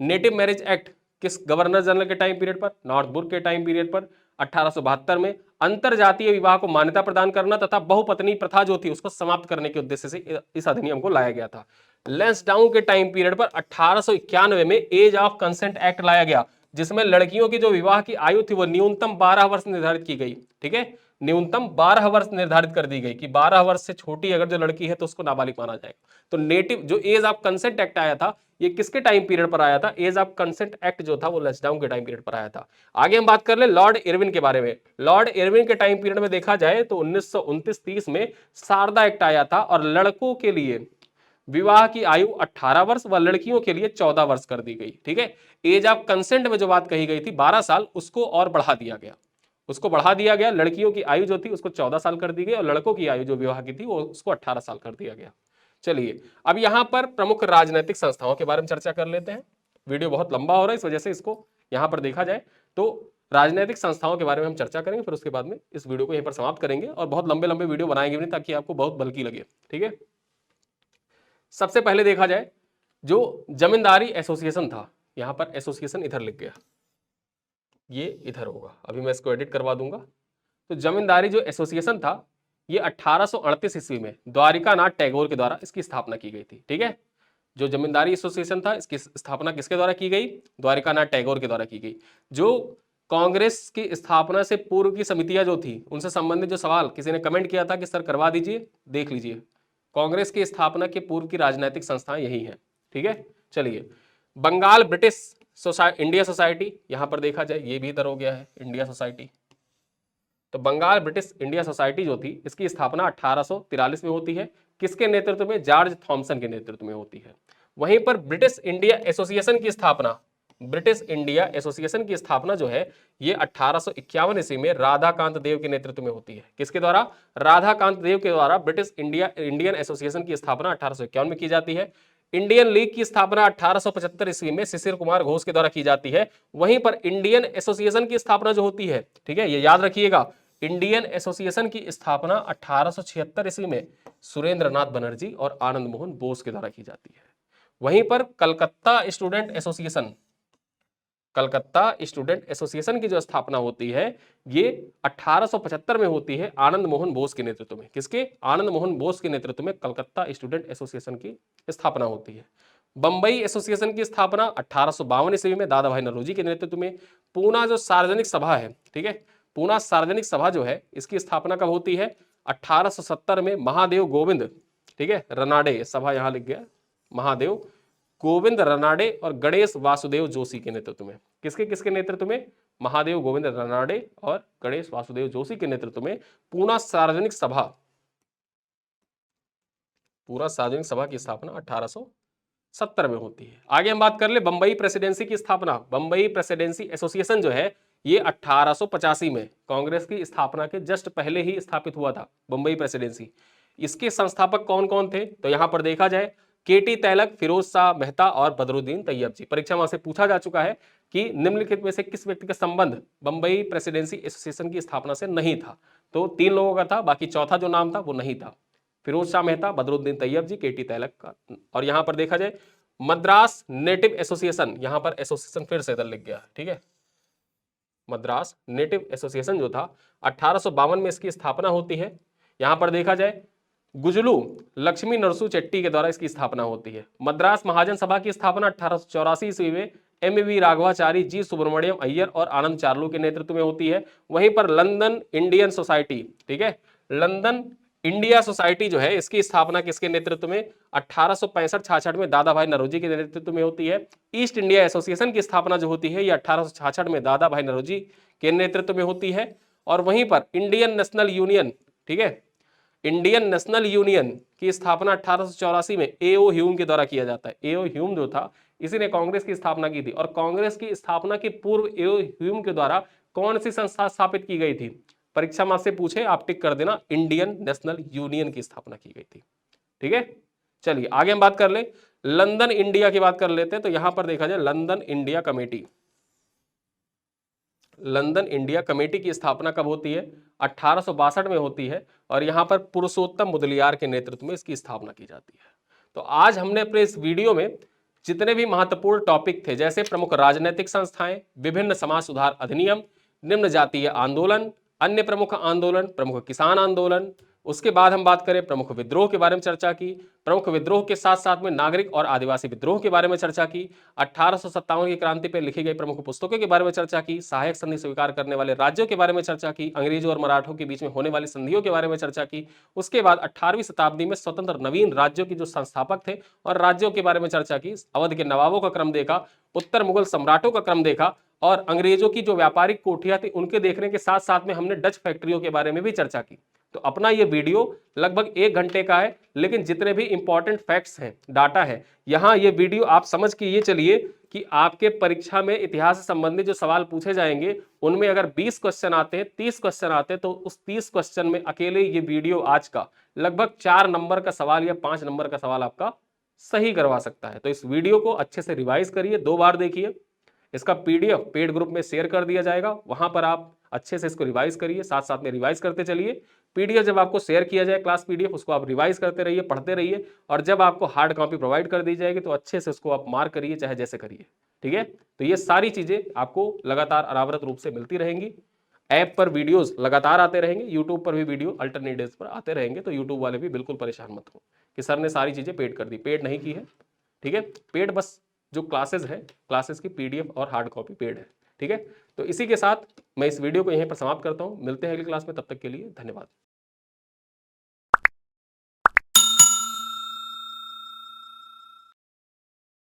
Speaker 1: नेटिव मैरिज एक्ट किस गवर्नर जनरल के टाइम पीरियड पर, नॉर्थ बुर्क के टाइम पीरियड पर 1872 में। अंतरजातीय विवाह को मान्यता प्रदान करना तथा बहुपत्नी प्रथा जो थी उसको समाप्त करने के उद्देश्य से इस अधिनियम को लाया गया था। लैंसडाउन के टाइम पीरियड पर 1891 में एज ऑफ कंसेंट एक्ट लाया गया, जिसमें लड़कियों की जो विवाह की आयु थी वो न्यूनतम 12 वर्ष निर्धारित की गई। ठीक है, न्यूनतम 12 वर्ष निर्धारित कर दी गई कि 12 वर्ष से छोटी अगर जो लड़की है तो उसको नाबालिग माना जाएगा। तो नेटिव जो एज ऑफ कंसेंट एक्ट आया था ये किसके टाइम पीरियड पर आया था, एज ऑफ कंसेंट एक्ट जो था वो लैंसडाउन के टाइम पीरियड पर आया था। आगे हम बात कर ले लॉर्ड इरविन के बारे में। लॉर्ड इरविन के टाइम पीरियड में देखा जाए तो 1929-30 में शारदा एक्ट आया था, और लड़कों के लिए विवाह की आयु 18 वर्ष व लड़कियों के लिए 14 वर्ष कर दी गई। ठीक है, एज ऑफ कंसेंट में जो बात कही गई थी 12 साल, उसको और बढ़ा दिया गया, उसको बढ़ा दिया गया। लड़कियों की आयु जो थी उसको 14 साल कर दी गई, और लड़कों की आयु जो विवाह की थी वो उसको 18 साल कर दिया गया। चलिए अब यहां पर प्रमुख राजनीतिक संस्थाओं के बारे में चर्चा कर लेते हैं। वीडियो बहुत लंबा हो रहा है, इस वजह से इसको यहां पर देखा जाए तो राजनीतिक संस्थाओं के बारे में हम चर्चा करेंगे, फिर उसके बाद में इस वीडियो को यहीं पर समाप्त करेंगे, और बहुत लंबे लंबे वीडियो बनाएंगे नहीं ताकि आपको बहुत बल्कि लगे। ठीक है, सबसे पहले देखा जाए जो जमींदारी एसोसिएशन था, यहां पर एसोसिएशन इधर लिख गया, ये इधर होगा, अभी मैं इसको एडिट करवा दूंगा। तो जमींदारी जो एसोसिएशन था ये 1838 ईस्वी में द्वारिकानाथ टैगोर के द्वारा इसकी स्थापना की गई थी। ठीक है, जो जमींदारी एसोसिएशन था इसकी स्थापना किसके द्वारा की गई, द्वारिकानाथ टैगोर के द्वारा की गई। जो कांग्रेस की स्थापना से पूर्व की समितियां जो थी उनसे संबंधित जो सवाल किसी ने कमेंट किया था कि सर करवा दीजिए, देख लीजिए, कांग्रेस की स्थापना के पूर्व की राजनीतिक संस्थाएं यही हैं। ठीक है, चलिए बंगाल ब्रिटिश इंडिया सोसाइटी, यहां पर देखा जाए ये भी इधर हो गया है इंडिया सोसाइटी। तो बंगाल ब्रिटिश इंडिया सोसाइटी जो थी इसकी स्थापना 1843 में होती है, किसके नेतृत्व में, जॉर्ज थॉमसन के नेतृत्व में होती है। वहीं पर ब्रिटिश इंडिया एसोसिएशन की स्थापना, ब्रिटिश इंडिया एसोसिएशन की स्थापना जो है ये 1851 ईस्वी में राधाकांत देव के नेतृत्व में होती है। किसके द्वारा, राधाकांत देव के द्वारा ब्रिटिश इंडियन एसोसिएशन की स्थापना 1851 में की जाती है। इंडियन लीग की स्थापना 1875 ईस्वी में शिशिर कुमार घोष के द्वारा की जाती है। वहीं पर इंडियन एसोसिएशन की स्थापना जो होती है, ठीक है, ये याद रखिएगा, इंडियन एसोसिएशन की स्थापना 1876 ईस्वी में सुरेंद्रनाथ बनर्जी और आनंद मोहन बोस के द्वारा की जाती है। वहीं पर कलकत्ता स्टूडेंट एसोसिएशन की जो स्थापना होती है ये 1875 में होती है आनंद मोहन बोस के नेतृत्व में। किसके, आनंद मोहन बोस के नेतृत्व में कलकत्ता स्टूडेंट एसोसिएशन की स्थापना होती है। बंबई एसोसिएशन की स्थापना 1852 ईस्वी में दादा भाई नौरोजी के नेतृत्व में। पूना जो सार्वजनिक सभा है, ठीक है, पूना सार्वजनिक सभा जो है इसकी स्थापना कब होती है, 1870 में महादेव गोविंद, ठीक है, रनाडे, सभा यहां लिख गया, महादेव गोविंद रनाडे और गणेश वासुदेव जोशी के नेतृत्व में। किसके किसके नेतृत्व में, महादेव गोविंद रनाडे और गणेश वासुदेव जोशी के नेतृत्व में पूना सार्वजनिक सभा की स्थापना 1870 में होती है। आगे हम बात कर ले बंबई प्रेसिडेंसी की स्थापना। बंबई प्रेसिडेंसी एसोसिएशन जो है ये 1885 में कांग्रेस की स्थापना के जस्ट पहले ही स्थापित हुआ था बंबई प्रेसिडेंसी। इसके संस्थापक कौन कौन थे, तो यहां पर देखा जाए केटी तैलक, फिरोज शाह मेहता और बदरुद्दीन तैयब जी। परीक्षा में से पूछा जा चुका है कि निम्नलिखित में से किस व्यक्ति का संबंध बंबई प्रेसिडेंसी एसोसिएशन की स्थापना से नहीं था। तो 3 लोगों का था, बाकी चौथा जो नाम था वो नहीं था। फिरोज शाह मेहता, बदरुद्दीन तैयब जी, केटी तैलक का। और यहां पर देखा जाए मद्रास नेटिव एसोसिएशन, यहां पर एसोसिएशन फिर से इधर लिख गया, ठीक है। मद्रास नेटिव एसोसिएशन जो था 1852 में इसकी स्थापना होती है। यहां पर देखा जाए गुजलू लक्ष्मी नरसू चेट्टी के द्वारा इसकी स्थापना होती है। मद्रास महाजन सभा की स्थापना 1884 ईस्वी में एम.वी. राघवाचारी, जी सुब्रमण्यम अय्यर और आनंद चार्लू के नेतृत्व में होती है। वहीं पर लंदन इंडियन सोसाइटी, ठीक है, लंदन इंडिया सोसाइटी जो है इसकी स्थापना किसके नेतृत्व में 1865-66 में दादा भाई नौरोजी के नेतृत्व में होती है। ईस्ट इंडिया एसोसिएशन की स्थापना जो होती है ये 1866 में दादा भाई नौरोजी के नेतृत्व में होती है। और वहीं पर इंडियन नेशनल यूनियन, ठीक है, इंडियन नेशनल यूनियन की स्थापना 1884 में ए.ओ. ह्यूम के द्वारा किया जाता है। ए.ओ. ह्यूम जो था इसी ने कांग्रेस की स्थापना की थी। और कांग्रेस की स्थापना के पूर्व ए.ओ. ह्यूम के द्वारा कौन सी संस्था स्थापित की गई थी? परीक्षा में आपसे पूछे आप टिक कर देना, इंडियन नेशनल यूनियन की स्थापना की गई थी, ठीक है। चलिए आगे हम बात कर ले, लंदन इंडिया की बात कर लेते हैं। तो यहां पर देखा जाए London India committee, London India committee की स्थापना कब होती है? 1862 में होती है। और यहां पर पुरुषोत्तम मुदलियार के नेतृत्व में इसकी स्थापना की जाती है। तो आज हमने अपने इस वीडियो में जितने भी महत्वपूर्ण टॉपिक थे, जैसे प्रमुख राजनीतिक संस्थाएं, विभिन्न समाज सुधार अधिनियम, निम्न जातीय आंदोलन, अन्य प्रमुख आंदोलन, प्रमुख किसान आंदोलन, उसके बाद हम बात करें प्रमुख विद्रोह के बारे में चर्चा की, प्रमुख विद्रोह के साथ साथ में नागरिक और आदिवासी विद्रोह के बारे में चर्चा की, 1857 की क्रांति पर लिखी गई प्रमुख पुस्तकों के बारे में चर्चा की, सहायक संधि स्वीकार करने वाले राज्यों के बारे में चर्चा की, अंग्रेजों और मराठों के बीच में होने वाली संधियों के बारे में चर्चा की। उसके बाद 18वीं शताब्दी में स्वतंत्र नवीन राज्यों के जो संस्थापक थे और राज्यों के बारे में चर्चा की, अवध के नवाबों का क्रम देखा, उत्तर मुगल सम्राटों का क्रम देखा और अंग्रेजों की जो व्यापारिक कोठियां थी उनके देखने के साथ साथ में हमने डच फैक्ट्रियों के बारे में भी चर्चा की। तो अपना ये वीडियो लगभग 1 घंटे का है, लेकिन जितने भी इंपॉर्टेंट फैक्ट्स हैं, डाटा है, यहाँ ये वीडियो आप समझ के ये चलिए कि आपके परीक्षा में इतिहास से संबंधित जो सवाल पूछे जाएंगे उनमें अगर 20 क्वेश्चन आते हैं, 30 क्वेश्चन आते हैं, तो उस 30 क्वेश्चन में अकेले ये वीडियो आज का लगभग 4 नंबर का सवाल या 5 नंबर का सवाल आपका सही करवा सकता है। तो इस वीडियो को अच्छे से रिवाइज करिए, 2 बार देखिए। इसका पीडीएफ पेड ग्रुप में शेयर कर दिया जाएगा, वहां पर आप अच्छे से इसको रिवाइज करिए, साथ साथ में रिवाइज करते चलिए। पीडीएफ जब आपको शेयर किया जाए क्लास पीडीएफ, उसको आप रिवाइज करते रहिए, पढ़ते रहिए। और जब आपको हार्ड कॉपी प्रोवाइड कर दी जाएगी तो अच्छे से उसको आप मार्क करिए, चाहे जैसे करिए, ठीक है। तो ये सारी चीजें आपको लगातार अनावरत रूप से मिलती रहेंगी। ऐप पर वीडियोस लगातार आते रहेंगे, यूट्यूब पर भी वीडियो अल्टरनेट डेज पर आते रहेंगे। तो यूट्यूब वाले भी बिल्कुल परेशान मत हो कि सर ने सारी चीजें पेड कर दी, पेड नहीं की है, ठीक है। पेड बस जो क्लासेस है, क्लासेस की पीडीएफ और हार्ड कॉपी पेड है, ठीक है। तो इसी के साथ मैं इस वीडियो को यहीं पर समाप्त करता हूं। मिलते हैं अगली क्लास में, तब तक के लिए धन्यवाद।